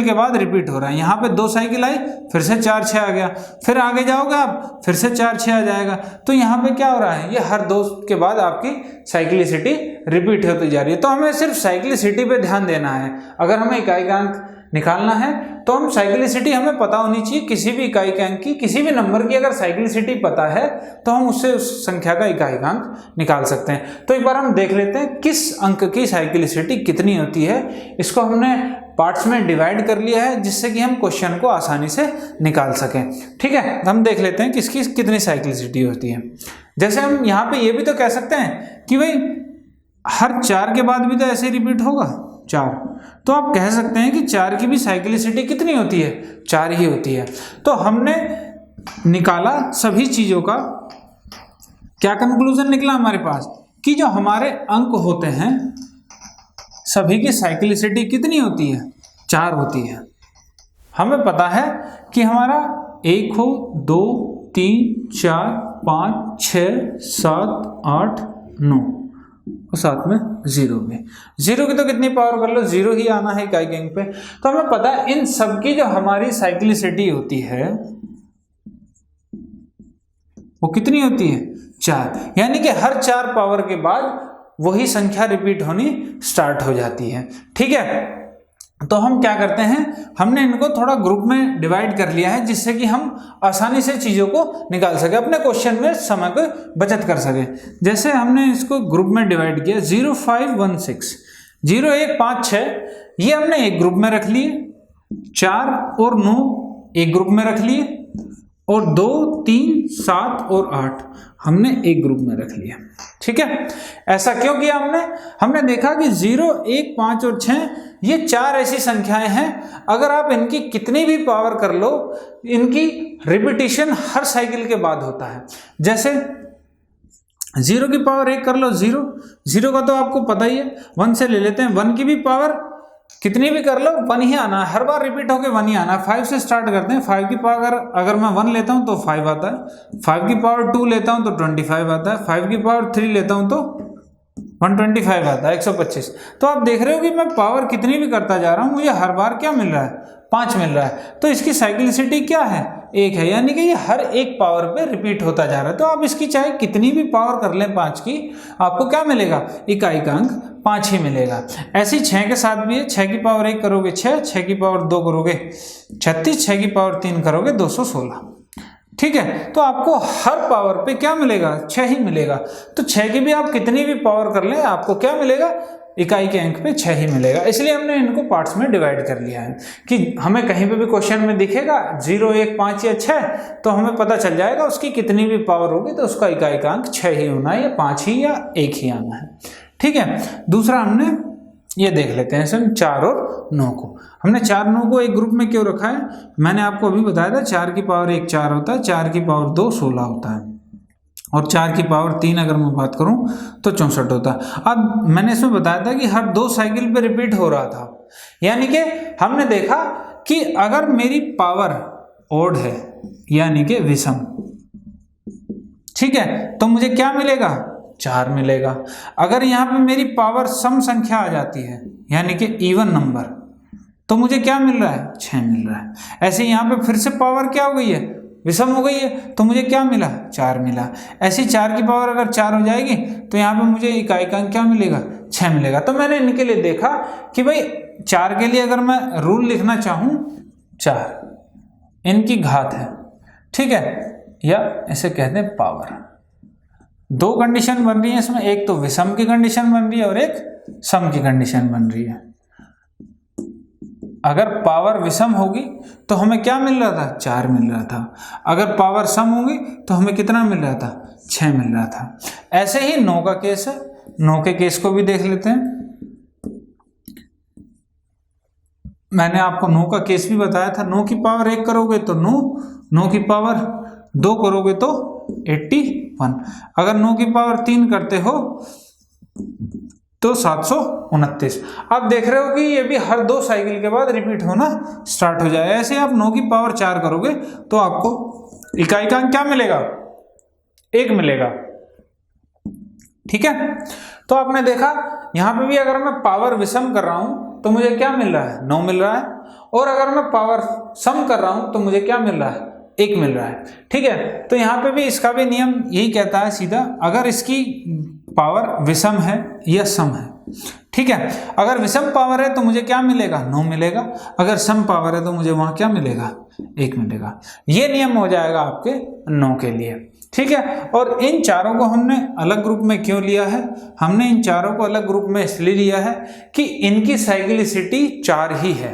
के बाद रिपीट हो रहा है। यहाँ पे 2 साइकिल आई फिर से 4 6 आ गया, फिर आगे जाओगे आप फिर से 4 6 आ जाएगा। तो यहाँ पे क्या हो रहा है, ये हर 2 के बाद आपकी साइक्लिसिटी रिपीट होती जा रही है। तो हमें सिर्फ साइक्लिसिटी पे ध्यान देना है। अगर हमें इकाइकांक निकालना है तो हम साइक्लिसिटी हमें पता होनी चाहिए। किसी भी इकाइकांक की किसी भी नंबर की अगर साइक्लिसिटी पता है तो हम उससे उस संख्या का इकाइकांक निकाल सकते हैं। तो एक बार हम देख लेते हैं किस अंक की साइक्लिसिटी कितनी होती है। इसको हमने पार्ट्स में डिवाइड कर लिया है जिससे कि हम क्वेश्चन को आसानी से निकाल सकें। ठीक है, हम देख लेते हैं किसकी कितनी साइक्लिसिटी होती है। जैसे हम यहाँ पे ये भी तो कह सकते हैं कि भाई हर 4 के बाद भी तो ऐसे ही रिपीट होगा 4, तो आप कह सकते हैं कि 4 की भी साइक्लिसिटी कितनी होती है 4 ही होती है। तो हमने निकाला सभी चीजों का, क्या कंक्लूजन निकला हमारे पास कि जो हमारे अंक होते हैं सभी की साइक्लिसिटी कितनी होती है 4 होती है। हमें पता है कि हमारा 1 हो 2 3 4 5 6 7 8 9 और साथ में 0 में। 0 की तो कितनी पावर कर लो 0 ही आना है इकाइकांक पे। तो हमें पता है इन सबकी जो हमारी साइक्लिसिटी होती है वो कितनी होती है 4, यानी कि हर 4 पावर के बाद वही संख्या रिपीट होनी स्टार्ट हो जाती है। ठीक है, तो हम क्या करते हैं, हमने इनको थोड़ा ग्रुप में डिवाइड कर लिया है जिससे कि हम आसानी से चीज़ों को निकाल सके, अपने क्वेश्चन में समय को बचत कर सके। जैसे हमने इसको ग्रुप में डिवाइड किया 0 5 1 6 0 1 5 6 ये हमने एक ग्रुप में रख लिए, 4 और 9 एक ग्रुप में रख लिए, और 2 3 7 और 8 हमने एक ग्रुप में रख लिया। ठीक है, ऐसा क्यों किया हमने देखा कि 0 1 5 और 6 ये 4 ऐसी संख्याएं हैं, अगर आप इनकी कितनी भी पावर कर लो इनकी रिपीटिशन हर साइकिल के बाद होता है। जैसे 0 की पावर 1 कर लो 0 का तो आपको पता ही है, 1 से ले लेते हैं, 1 की भी पावर कितनी भी कर लो 1 ही आना है, हर बार रिपीट होके 1 ही आना है। 5 से स्टार्ट करते हैं, 5 की पावर अगर मैं 1 लेता हूं तो 5 आता है, 5 की पावर 2 लेता हूं तो 25 आता है, 5 की पावर 3 लेता हूं तो 125 आता है 125। तो आप देख रहे हो कि मैं पावर कितनी भी करता जा रहा हूं मुझे हर बार क्या मिल रहा है 5 मिल रहा है। तो इसकी साइक्लिसिटी क्या है 1 है, यानी कि ये हर एक पावर पे रिपीट होता जा रहा है। तो आप इसकी चाहे कितनी भी पावर कर लें 5 की, आपको क्या मिलेगा इकाइकांक 5 ही मिलेगा। ऐसी 6 के साथ भी है, 6 की पावर 1 करोगे 6, 6 की पावर 2 करोगे 36, 6 की पावर 3 करोगे 216। ठीक है, तो आपको हर पावर पे क्या मिलेगा 6 ही मिलेगा। तो 6 की भी आप कितनी भी पावर कर लें आपको क्या मिलेगा इकाई के अंक पे 6 ही मिलेगा। इसलिए हमने इनको पार्ट्स में डिवाइड कर लिया है कि हमें कहीं पे भी क्वेश्चन में दिखेगा 0 1 5 या 6 तो हमें पता चल जाएगा उसकी कितनी भी पावर होगी तो उसका इकाई का अंक 6 ही होना है या 5 ही या 1 ही आना है। ठीक है, दूसरा हमने ये देख लेते हैं सर 4 और 9 को। हमने 4 9 को एक ग्रुप में क्यों रखा है, मैंने आपको अभी बताया था 4 की पावर 1 4 होता है, 4 की पावर 2 16 होता है, और 4 की पावर 3 अगर मैं बात करूं तो 64 होता है। अब मैंने इसमें बताया था कि हर 2 साइकिल पे रिपीट हो रहा था, यानी कि हमने देखा कि अगर मेरी पावर ओड है यानी कि विषम, ठीक है, तो मुझे क्या मिलेगा, 4 मिलेगा। अगर यहाँ पे मेरी पावर सम संख्या आ जाती है यानी कि इवन नंबर, तो मुझे क्या मिल रहा है, 6 मिल रहा है। ऐसे यहाँ पे फिर से पावर क्या हो गई है, विषम हो गई है, तो मुझे क्या मिला, 4 मिला। ऐसी 4 की पावर अगर 4 हो जाएगी तो यहाँ पे मुझे इकाइकांक क्या मिलेगा, 6 मिलेगा। तो मैंने इनके लिए देखा कि भाई 4 के लिए अगर मैं रूल लिखना चाहूँ, 4 इनकी घात है, ठीक है, या इसे कहते हैं पावर। 2 कंडीशन बन रही है इसमें, एक तो विषम की कंडीशन बन रही है और एक सम की कंडीशन बन रही है। अगर पावर विषम होगी तो हमें क्या मिल रहा था, 4 मिल रहा था। अगर पावर सम होगी तो हमें कितना मिल रहा था, 6 मिल रहा था। ऐसे ही 9 का केस है, 9 के केस को भी देख लेते हैं। मैंने आपको 9 का केस भी बताया था। 9 की पावर 1 करोगे तो 9, 9 की पावर 2 करोगे तो 81। अगर 9 की पावर 3 करते हो तो 729। आप देख रहे हो कि ये भी हर 2 साइकिल के बाद रिपीट होना स्टार्ट हो जाए। ऐसे आप 9 की पावर 4 करोगे तो आपको इकाइकांक क्या मिलेगा, 1 मिलेगा, ठीक है। तो आपने देखा यहां पे भी अगर मैं पावर विषम कर रहा हूं तो मुझे क्या मिल रहा है, 9 मिल रहा है, और अगर मैं पावर सम कर रहा हूं तो मुझे क्या मिल रहा है, 1 मिल रहा है, ठीक है। तो यहाँ पे भी इसका भी नियम यही कहता है सीधा, अगर इसकी पावर विषम है या सम है, ठीक है। अगर विषम पावर है तो मुझे क्या मिलेगा, 9 मिलेगा। अगर सम पावर है तो मुझे वहां क्या मिलेगा, 1 मिलेगा। ये नियम हो जाएगा आपके 9 के लिए, ठीक है। और इन चारों को हमने अलग ग्रुप में क्यों लिया है, हमने इन चारों को अलग ग्रुप में इसलिए लिया है कि इनकी साइक्लिसिटी 4 ही है।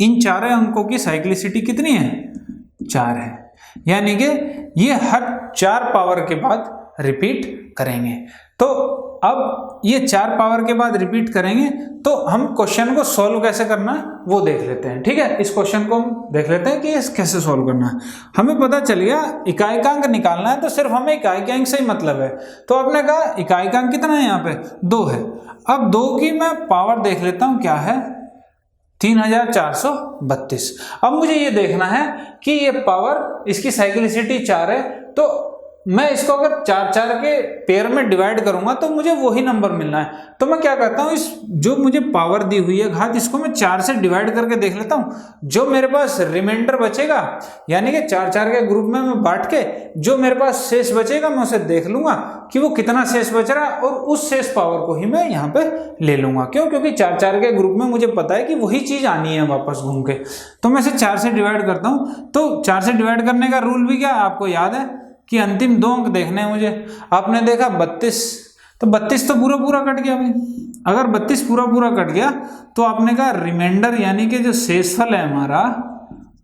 इन चारों अंकों की साइक्लिसिटी कितनी है, 4 है, यानी कि ये हर 4 पावर के बाद रिपीट करेंगे। तो अब ये 4 पावर के बाद रिपीट करेंगे तो हम क्वेश्चन को सॉल्व कैसे करना है वो देख लेते हैं, ठीक है। इस क्वेश्चन को हम देख लेते हैं कि ये कैसे सॉल्व करना है। हमें पता चल गया इकाइकांक निकालना है, तो सिर्फ हमें इकाइकांक से ही मतलब है। तो आपने कहा इकाइकांक कितना है, यहाँ पे 2 है। अब 2 की मैं पावर देख लेता हूँ, क्या है, 3432। अब मुझे ये देखना है कि ये पावर, इसकी साइक्लिसिटी 4 है, तो मैं इसको अगर 4 के पेयर में डिवाइड करूंगा तो मुझे वही नंबर मिलना है। तो मैं क्या करता हूँ, इस जो मुझे पावर दी हुई है घात, इसको मैं 4 से डिवाइड करके देख लेता हूँ। जो मेरे पास रिमाइंडर बचेगा, यानी कि 4 के ग्रुप में मैं बांट के जो मेरे पास शेष बचेगा मैं उसे देख लूंगा कि वो कितना शेष बच रहा है, और उस शेष पावर को ही मैं यहाँ पे ले लूंगा। क्यों, क्योंकि 4 के ग्रुप में मुझे पता है कि वही चीज आनी है वापस घूम के। तो मैं इसे 4 से डिवाइड करता हूँ। तो 4 से डिवाइड करने का रूल भी क्या आपको याद है कि अंतिम 2 अंक देखने हैं मुझे। आपने देखा 32, तो 32 तो पूरा कट गया भाई। अगर 32 पूरा कट गया तो आपने कहा रिमाइंडर यानी कि जो शेषफल है हमारा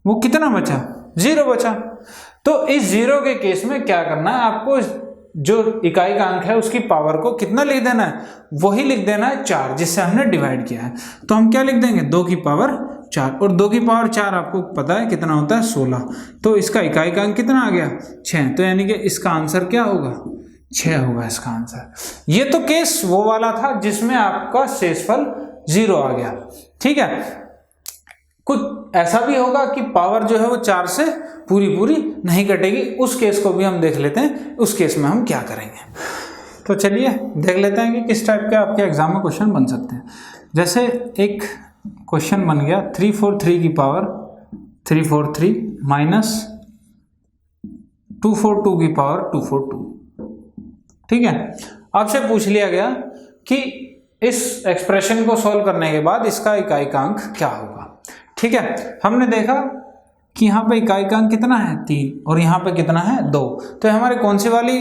वो कितना बचा, 0 बचा। तो इस 0 के केस में क्या करना है, आपको जो इकाई का अंक है उसकी पावर को कितना लिख देना है, वही लिख देना है 4, जिससे हमने डिवाइड किया है। तो हम क्या लिख देंगे, 2 की पावर 4, और 2 की पावर 4 आपको पता है कितना होता है, 16। तो इसका इकाई का अंक कितना आ गया, 6। तो यानी कि इसका आंसर क्या होगा, 6 होगा इसका आंसर। ये तो केस वो वाला था जिसमें आपका शेषफल 0 आ गया, ठीक है। कुछ ऐसा भी होगा कि पावर जो है वो 4 से पूरी नहीं कटेगी, उस केस को भी हम देख लेते हैं। उस केस में हम क्या करेंगे, तो चलिए देख लेते हैं कि किस टाइप के आपके एग्जाम में क्वेश्चन बन सकते हैं। जैसे एक क्वेश्चन बन गया 343 की पावर 343 माइनस 242 की पावर 242, ठीक है। आपसे पूछ लिया गया कि इस एक्सप्रेशन को सॉल्व करने के बाद इसका इकाई का अंक क्या होगा, ठीक है। हमने देखा कि यहाँ पे इकाई का अंक कितना है, 3, और यहाँ पे कितना है, 2। तो हमारे कौन सी वाली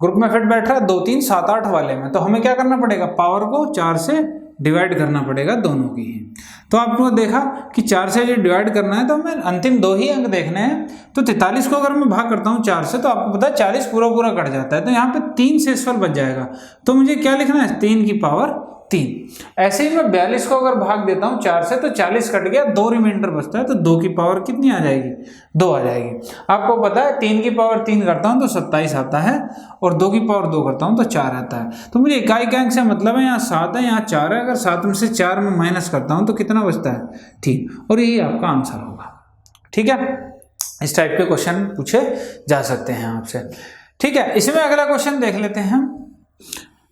ग्रुप में फिट बैठ रहा है, 2 3 7 8 वाले में। तो हमें क्या करना पड़ेगा, पावर को 4 से डिवाइड करना पड़ेगा, दोनों की ही। तो आपने देखा कि 4 से जो डिवाइड करना है तो हमें अंतिम 2 ही अंक देखने हैं। तो 43 को अगर मैं भाग करता हूँ 4 से तो आपको पता है 40 पूरा कट जाता है। तो यहाँ पे 3 शेषफल बच जाएगा। तो मुझे क्या लिखना है, 3 की पावर 3। ऐसे ही मैं 42 को अगर भाग देता हूँ 4 से तो 40 कट गया, 2 रिमाइंडर बचता है। तो 2 की पावर कितनी आ जाएगी, 2 आ जाएगी। आपको पता है 3 की पावर 3 करता हूँ तो 27 आता है, और 2 की पावर 2 करता हूँ तो 4 आता है। तो मुझे इकाई का अंक से मतलब है यहाँ 7 है, यहाँ 4 है। अगर 7 में से 4 में माइनस करता हूँ तो कितना बचता है, 3, और यही आपका आंसर होगा, ठीक है। इस टाइप के क्वेश्चन पूछे जा सकते हैं आपसे। ठीक है, इसमें अगला क्वेश्चन देख लेते हैं हम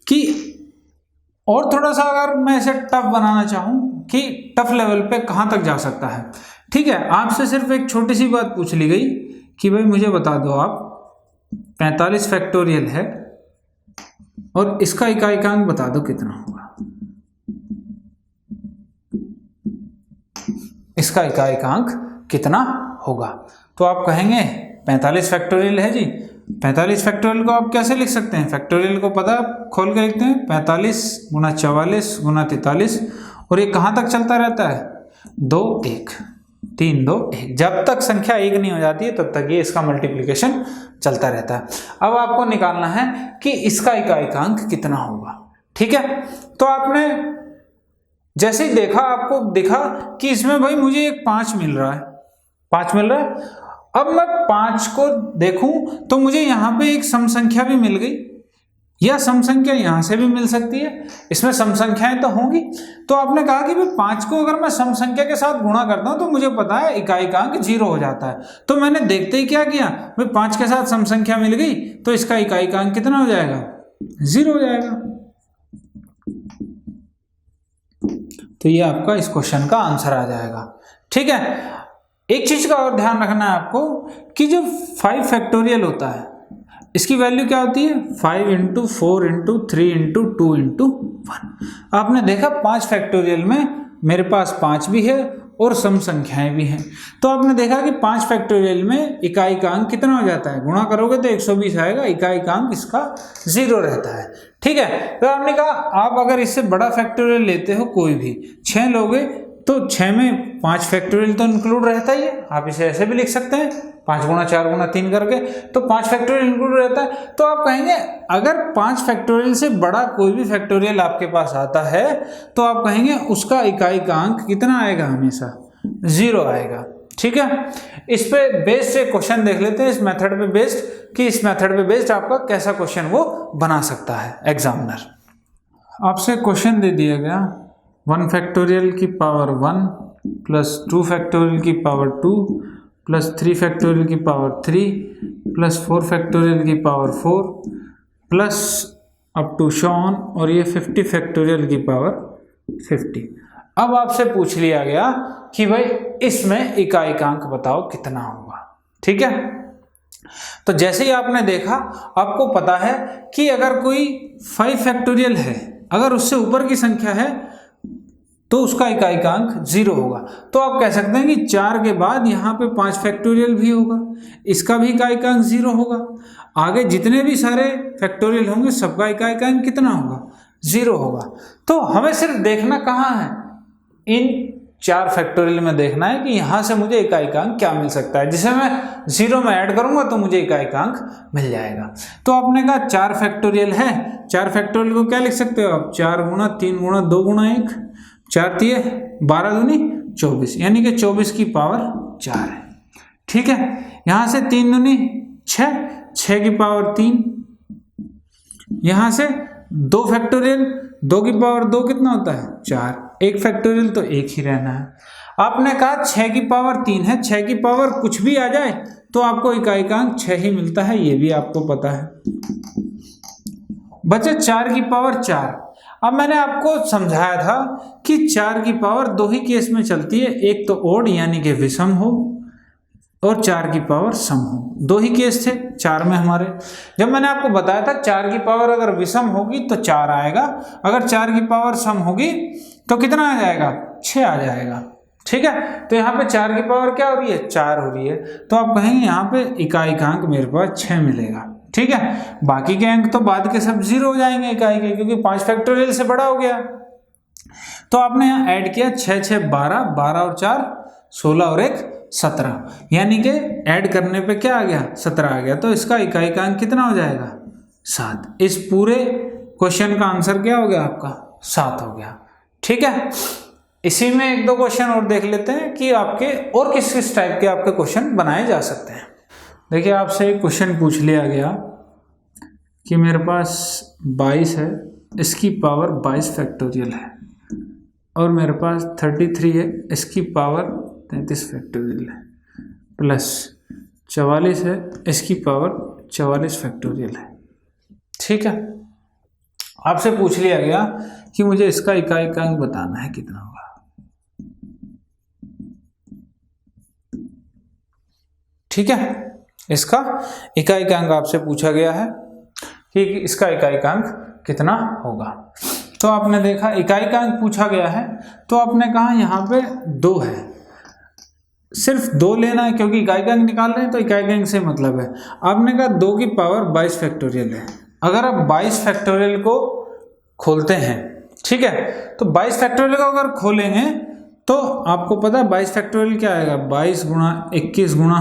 कि और थोड़ा सा अगर मैं इसे टफ बनाना चाहूँ कि टफ लेवल पे कहाँ तक जा सकता है। ठीक है, आपसे सिर्फ एक छोटी सी बात पूछ ली गई कि भाई मुझे बता दो आप 45 फैक्टोरियल है और इसका इकाइकांक बता दो कितना होगा। इसका इकाइकांक कितना होगा? तो आप कहेंगे 45 फैक्टोरियल है जी। 45 फैक्टोरियल को आप कैसे लिख सकते हैं? फैक्टोरियल को पता खोल के लिखते हैं 45 गुना 44 गुना 43 और ये कहाँ तक चलता रहता है? 2 1 3 2 1, जब तक संख्या 1 नहीं हो जाती है तब तक ये इसका मल्टीप्लिकेशन चलता रहता है। अब आपको निकालना है कि इसका इकाइकांक कितना होगा। ठीक है, तो आपने जैसे ही देखा, आपको दिखा कि इसमें भाई मुझे एक 5 मिल रहा है, 5 मिल रहा है। अब मैं 5 को देखूं तो मुझे यहाँ पे एक सम संख्या भी मिल गई, या सम संख्या यहाँ से भी मिल सकती है, इसमें सम संख्याएं तो होंगी। तो आपने कहा कि भाई 5 को अगर मैं सम संख्या के साथ गुणा करता हूं तो मुझे पता है इकाइकांक 0 हो जाता है। तो मैंने देखते ही क्या किया, भाई 5 के साथ सम संख्या मिल गई तो इसका इकाइकांक कितना हो जाएगा? 0 हो जाएगा। तो ये आपका इस क्वेश्चन का आंसर आ जाएगा। ठीक है, एक चीज का और ध्यान रखना है आपको कि जो 5 फैक्टोरियल होता है इसकी वैल्यू क्या होती है? 5 × 4 × 3 × 2 × 1। आपने देखा 5 फैक्टोरियल में मेरे पास 5 भी है और सम संख्याएं भी हैं। तो आपने देखा कि 5 फैक्टोरियल में इकाइकांक कितना हो जाता है? गुणा करोगे तो 120 आएगा, इकाइकांक इसका 0 रहता है। ठीक है, तो आपने कहा आप अगर इससे बड़ा फैक्टोरियल लेते हो, कोई भी 6 लोगे तो 6 में 5 फैक्टोरियल तो इंक्लूड रहता ही है। आप इसे ऐसे भी लिख सकते हैं 5 गुणा 4 गुणा 3 करके, तो 5 फैक्टोरियल इंक्लूड रहता है। तो आप कहेंगे अगर 5 फैक्टोरियल से बड़ा कोई भी फैक्टोरियल आपके पास आता है तो आप कहेंगे उसका इकाइकांक कितना आएगा? हमेशा 0 आएगा। ठीक है, इस पे बेस्ड एक क्वेश्चन देख लेते हैं, इस मेथड पे बेस्ड, कि इस मेथड पे बेस्ड आपका कैसा क्वेश्चन वो बना सकता है एग्जामिनर। आपसे क्वेश्चन दे दिया गया 1 फैक्टोरियल की पावर 1 प्लस 2 फैक्टोरियल की पावर 2 प्लस 3 फैक्टोरियल की पावर 3 प्लस 4 फैक्टोरियल की पावर 4 प्लस अप टू शॉन, और ये 50 फैक्टोरियल की पावर 50। अब आपसे पूछ लिया गया कि भाई इसमें इकाइकांक बताओ कितना होगा। ठीक है, तो जैसे ही आपने देखा, आपको पता है कि अगर कोई 5 फैक्टोरियल है, अगर उससे ऊपर की संख्या है तो उसका इकाइकांक 0 होगा। तो आप कह सकते हैं कि 4 के बाद यहाँ पे 5 फैक्टोरियल भी होगा, इसका भी इकाइकांक 0 होगा। आगे जितने भी सारे फैक्टोरियल होंगे सबका इकाइकांक कितना होगा? 0 होगा। तो हमें सिर्फ देखना कहाँ है? इन 4 फैक्टोरियल में देखना है कि यहाँ से मुझे इकाइकांक क्या मिल सकता है, जिसे मैं 0 में ऐड करूंगा तो मुझे इकाइकांक मिल जाएगा। तो आपने कहा 4 फैक्टोरियल है, 4 फैक्टोरियल को क्या लिख सकते हो आप? 4 गुणा 3 गुणा 2 गुणा 1, 4 3 12 दूनी 24, यानी कि 24 की पावर 4 है। ठीक है, यहाँ से 3 दूनी 6, 6 की पावर 3, यहाँ से 2 फैक्टोरियल, 2 की पावर 2 कितना होता है? 4, 1 फैक्टोरियल तो 1 ही रहना है। आपने कहा 6 की पावर 3 है, 6 की पावर कुछ भी आ जाए तो आपको इकाइकांक 6 ही मिलता है, ये भी आपको पता है। बचे 4 की पावर 4। अब मैंने आपको समझाया था कि 4 की पावर 2 ही केस में चलती है, एक तो ओड यानी कि विषम हो, और 4 की पावर सम हो। 2 ही केस थे 4 में हमारे। जब मैंने आपको बताया था 4 की पावर अगर विषम होगी तो 4 आएगा, अगर 4 की पावर सम होगी तो कितना आ जाएगा? 6 आ जाएगा। ठीक है, तो यहाँ पे 4 की पावर क्या हो रही है? 4 हो रही है। तो आप कहेंगे यहाँ पे इकाइकांक मेरे पास 6 मिलेगा। ठीक है, बाकी के अंक तो बाद के सब 0 हो जाएंगे इकाई के, क्योंकि 5 फैक्टोरियल से बड़ा हो गया। तो आपने यहाँ ऐड किया 6 6 12, 12 और 4 16 और 1 17, यानी कि ऐड करने पे क्या आ गया? 17 आ गया। तो इसका इकाइकांक कितना हो जाएगा? 7। इस पूरे क्वेश्चन का आंसर क्या हो गया आपका? 7 हो गया। ठीक है, इसी में 1-2 क्वेश्चन और देख लेते हैं कि आपके और किस किस टाइप के आपके क्वेश्चन बनाए जा सकते हैं। देखिए, आपसे एक क्वेश्चन पूछ लिया गया कि मेरे पास 22 है, इसकी पावर 22 फैक्टोरियल है, और मेरे पास 33 है, इसकी पावर 33 फैक्टोरियल है, प्लस 44 है, इसकी पावर 44 फैक्टोरियल है। ठीक है, आपसे पूछ लिया गया कि मुझे इसका इकाई-अंक बताना है कितना होगा। ठीक है, इसका इकाई-अंक आपसे पूछा गया है कि इसका इकाई-अंक कितना होगा। तो आपने देखा इकाई-अंक पूछा गया है, तो आपने कहा यहाँ पे 2 है, सिर्फ 2 लेना है क्योंकि इकाई-अंक निकाल रहे हैं तो इकाई-अंक से मतलब है। आपने कहा 2 की पावर 22 फैक्टोरियल है। अगर आप 22 फैक्टोरियल को खोलते हैं, ठीक है, तो 22 फैक्टोरियल को अगर खोलेंगे तो आपको पता है 22 फैक्टोरियल क्या आएगा, 22 गुणा 21 गुणा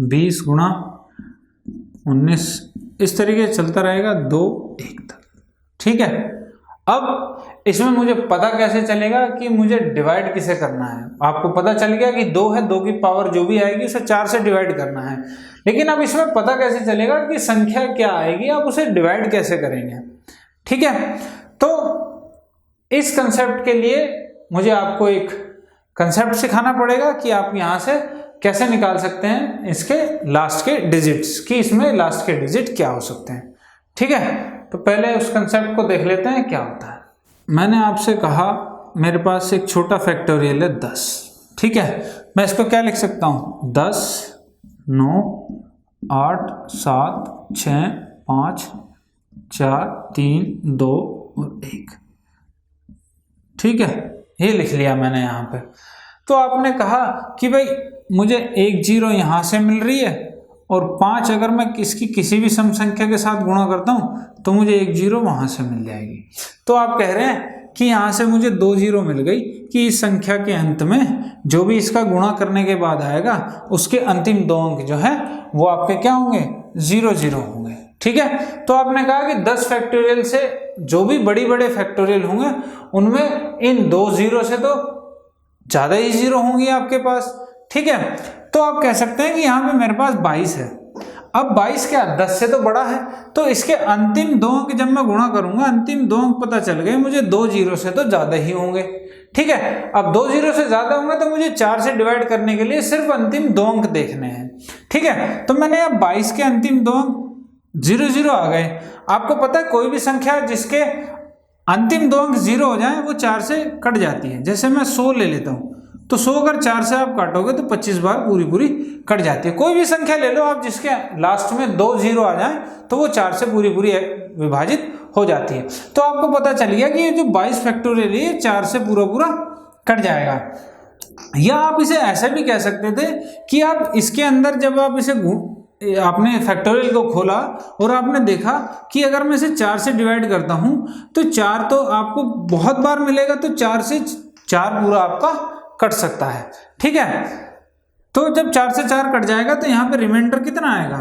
20 गुणा 19, इस तरीके से चलता रहेगा 2 1 तक। ठीक है, अब इसमें मुझे पता कैसे चलेगा कि मुझे डिवाइड किसे करना है। आपको पता चल गया कि 2 है, 2 की पावर जो भी आएगी उसे 4 से डिवाइड करना है, लेकिन अब इसमें पता कैसे चलेगा कि संख्या क्या आएगी, आप उसे डिवाइड कैसे करेंगे। ठीक है, तो इस कंसेप्ट के लिए मुझे आपको एक कंसेप्ट सिखाना पड़ेगा कि आप यहाँ से कैसे निकाल सकते हैं इसके लास्ट के डिजिट्स, कि इसमें लास्ट के डिजिट क्या हो सकते हैं। ठीक है, तो पहले उस कंसेप्ट को देख लेते हैं क्या होता है। मैंने आपसे कहा मेरे पास एक छोटा फैक्टोरियल है 10। ठीक है, मैं इसको क्या लिख सकता हूँ, 10 9 8 7 6 5 4 3 2 और 1। ठीक है, ये लिख लिया मैंने यहाँ पे। तो आपने कहा कि भाई मुझे 1 0 यहाँ से मिल रही है और 5 अगर मैं इसकी किसी भी सम संख्या के साथ गुणा करता हूँ तो मुझे 1 0 वहाँ से मिल जाएगी। तो आप कह रहे हैं कि यहाँ से मुझे 2 0 मिल गई कि इस संख्या के अंत में जो भी इसका गुणा करने के बाद आएगा उसके अंतिम 2 अंक जो है वो आपके क्या होंगे, 0 0 होंगे। ठीक है, तो आपने कहा कि 10 फैक्टोरियल से जो भी बड़े फैक्टोरियल होंगे उनमें इन 2 0 से तो ज़्यादा ही 0 होंगी आपके पास। ठीक है, तो आप कह सकते हैं कि यहाँ पे मेरे पास 22 है। अब 22 क्या 10 से तो बड़ा है, तो इसके अंतिम 2 अंक जब मैं गुणा करूंगा, अंतिम 2 अंक पता चल गए मुझे 2 0 से तो ज़्यादा ही होंगे। ठीक है, अब 2 0 से ज़्यादा होंगे तो मुझे 4 से डिवाइड करने के लिए सिर्फ अंतिम 2 अंक देखने हैं। ठीक है, तो मैंने अब 22 के अंतिम 2 अंक 0 0 आ गए। आपको पता है कोई भी संख्या जिसके अंतिम 2 अंक 0 हो जाए वो 4 से कट जाती है। जैसे मैं 100 ले लेता हूँ तो 100 अगर 4 से आप काटोगे तो 25 बार पूरी कट जाती है। कोई भी संख्या ले लो आप जिसके लास्ट में 2 0 आ जाए तो वो 4 से पूरी विभाजित हो जाती है। तो आपको पता चल गया कि ये जो 22 फैक्टोरियल है ये 4 से पूरा कट जाएगा। या आप इसे ऐसे भी कह सकते थे कि आप इसके अंदर जब आप इसे आपने फैक्टोरियल को खोला और आपने देखा कि अगर मैं इसे 4 से डिवाइड करता हूं तो 4 तो आपको बहुत बार मिलेगा, तो 4 से 4 पूरा आपका कट सकता है। ठीक है, तो जब 4 से 4 कट जाएगा तो यहां पे रिमाइंडर कितना आएगा,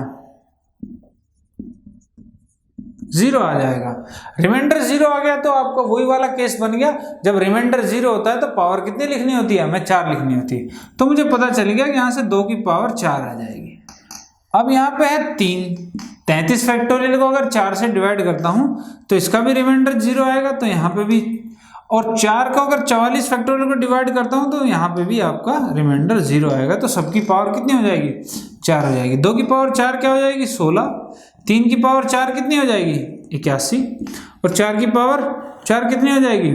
0 आ जाएगा। रिमाइंडर 0 आ गया तो आपका वही वाला केस बन गया, जब रिमाइंडर 0 होता है तो पावर कितनी लिखनी होती है, हमें 4 लिखनी होती है। तो मुझे पता चल गया कि यहां से 2 की पावर 4 आ जाएगी। अब यहाँ पे है 33 फैक्टोरियल को अगर 4 से डिवाइड करता हूँ तो इसका भी रिमाइंडर 0 आएगा, तो यहाँ पे भी, और 4 को अगर 44 फैक्टोरियल को डिवाइड करता हूँ तो यहाँ पे भी आपका रिमाइंडर 0 आएगा। तो सबकी पावर कितनी हो जाएगी, 4 हो जाएगी। 2 की पावर 4 क्या हो जाएगी, 16। 3 की पावर 4 कितनी हो जाएगी, 81। और 4 की पावर 4 कितनी हो जाएगी,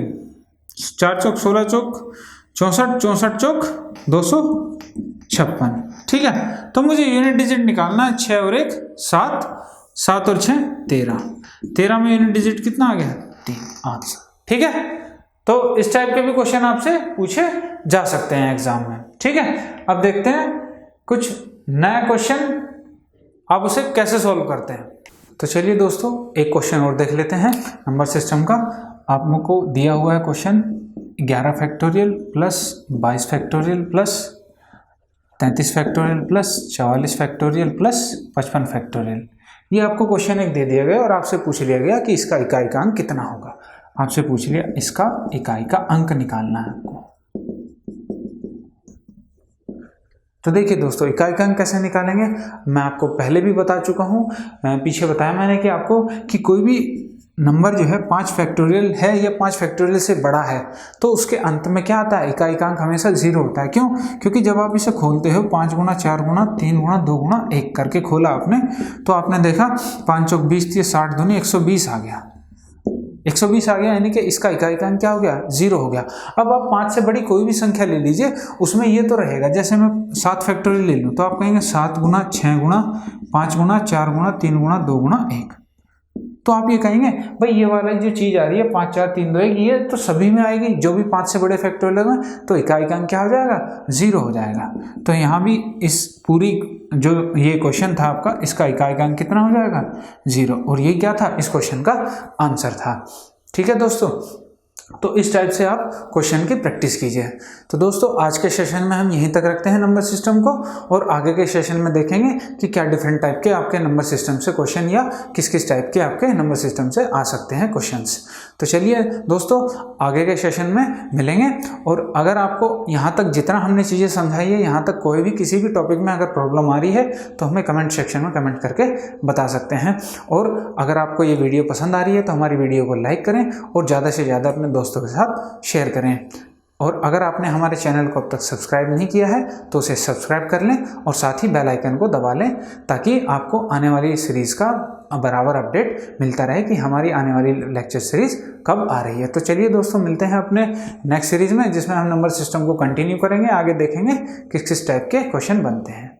4 चौक 16 चौक 64, 64 चौक 256। ठीक है, तो मुझे यूनिट डिजिट निकालना है, 6 और 1 7, 7 और 6 13। 13 में यूनिट डिजिट कितना आ गया, 3 आंसर। ठीक है, तो इस टाइप के भी क्वेश्चन आपसे पूछे जा सकते हैं एग्जाम में। ठीक है, अब देखते हैं कुछ नया क्वेश्चन आप उसे कैसे सॉल्व करते हैं। तो चलिए दोस्तों एक क्वेश्चन और देख लेते हैं नंबर सिस्टम का। आपको दिया हुआ है question 11 factorial plus 22 factorial plus 33 factorial plus 44 factorial plus 55 factorial. ये आपको क्वेश्चन एक दे दिया गया और आपसे पूछ लिया गया कि इसका इकाई का अंक कितना होगा। आपसे पूछ लिया इसका इकाई का अंक निकालना है आपको। तो देखिए दोस्तों इकाई का अंक कैसे निकालेंगे, मैं आपको पहले भी बता चुका हूँ, पीछे बताया मैंने कि आपको कि कोई भी नंबर जो है 5 फैक्टोरियल है या 5 फैक्टोरियल से बड़ा है तो उसके अंत में क्या आता है, इकाइकांक हमेशा 0 होता है। क्यों? क्योंकि जब आप इसे खोलते हो 5 गुना 4 गुना 3 गुना 2 गुना 1 करके खोला आपने, तो आपने देखा 5 चौक 20 थी, 60 दूनी 120 आ गया, 120 आ गया, यानी कि इसका इकाइकांक क्या हो गया, 0 हो गया। अब आप 5 से बड़ी कोई भी संख्या ले लीजिए, उसमें ये तो रहेगा, जैसे मैं 7 फैक्टोरियल ले लूँ तो आप कहेंगे 7 गुना 6 गुना 5 गुना 4 गुना 3 गुना 2 गुना 1, तो आप ये कहेंगे भाई ये वाला जो चीज़ आ रही है 5 4 3 2 1, ये तो सभी में आएगी, जो भी 5 से बड़े फैक्टोरियल में, तो इकाइकांक क्या हो जाएगा, 0 हो जाएगा। तो यहाँ भी इस पूरी जो ये क्वेश्चन था आपका, इसका इकाइकांक कितना हो जाएगा, 0, और ये क्या था, इस क्वेश्चन का आंसर था। ठीक है दोस्तों, तो इस टाइप से आप क्वेश्चन की प्रैक्टिस कीजिए। तो दोस्तों आज के सेशन में हम यहीं तक रखते हैं नंबर सिस्टम को, और आगे के सेशन में देखेंगे कि क्या डिफरेंट टाइप के आपके नंबर सिस्टम से क्वेश्चन या किस किस टाइप के आपके नंबर सिस्टम से आ सकते हैं क्वेश्चंस। तो चलिए दोस्तों आगे के सेशन में मिलेंगे, और अगर आपको यहाँ तक जितना हमने चीज़ें समझाई है, यहाँ तक कोई भी किसी भी टॉपिक में अगर प्रॉब्लम आ रही है तो हमें कमेंट सेक्शन में कमेंट करके बता सकते हैं। और अगर आपको ये वीडियो पसंद आ रही है तो हमारी वीडियो को लाइक करें और ज़्यादा से ज़्यादा अपने दोस्तों के साथ शेयर करें। और अगर आपने हमारे चैनल को अब तक सब्सक्राइब नहीं किया है तो उसे सब्सक्राइब कर लें और साथ ही बेल आइकन को दबा लें, ताकि आपको आने वाली सीरीज़ का बराबर अपडेट मिलता रहे कि हमारी आने वाली लेक्चर सीरीज़ कब आ रही है। तो चलिए दोस्तों मिलते हैं अपने नेक्स्ट सीरीज़ में, जिसमें हम नंबर सिस्टम को कंटिन्यू करेंगे, आगे देखेंगे किस किस टाइप के क्वेश्चन बनते हैं।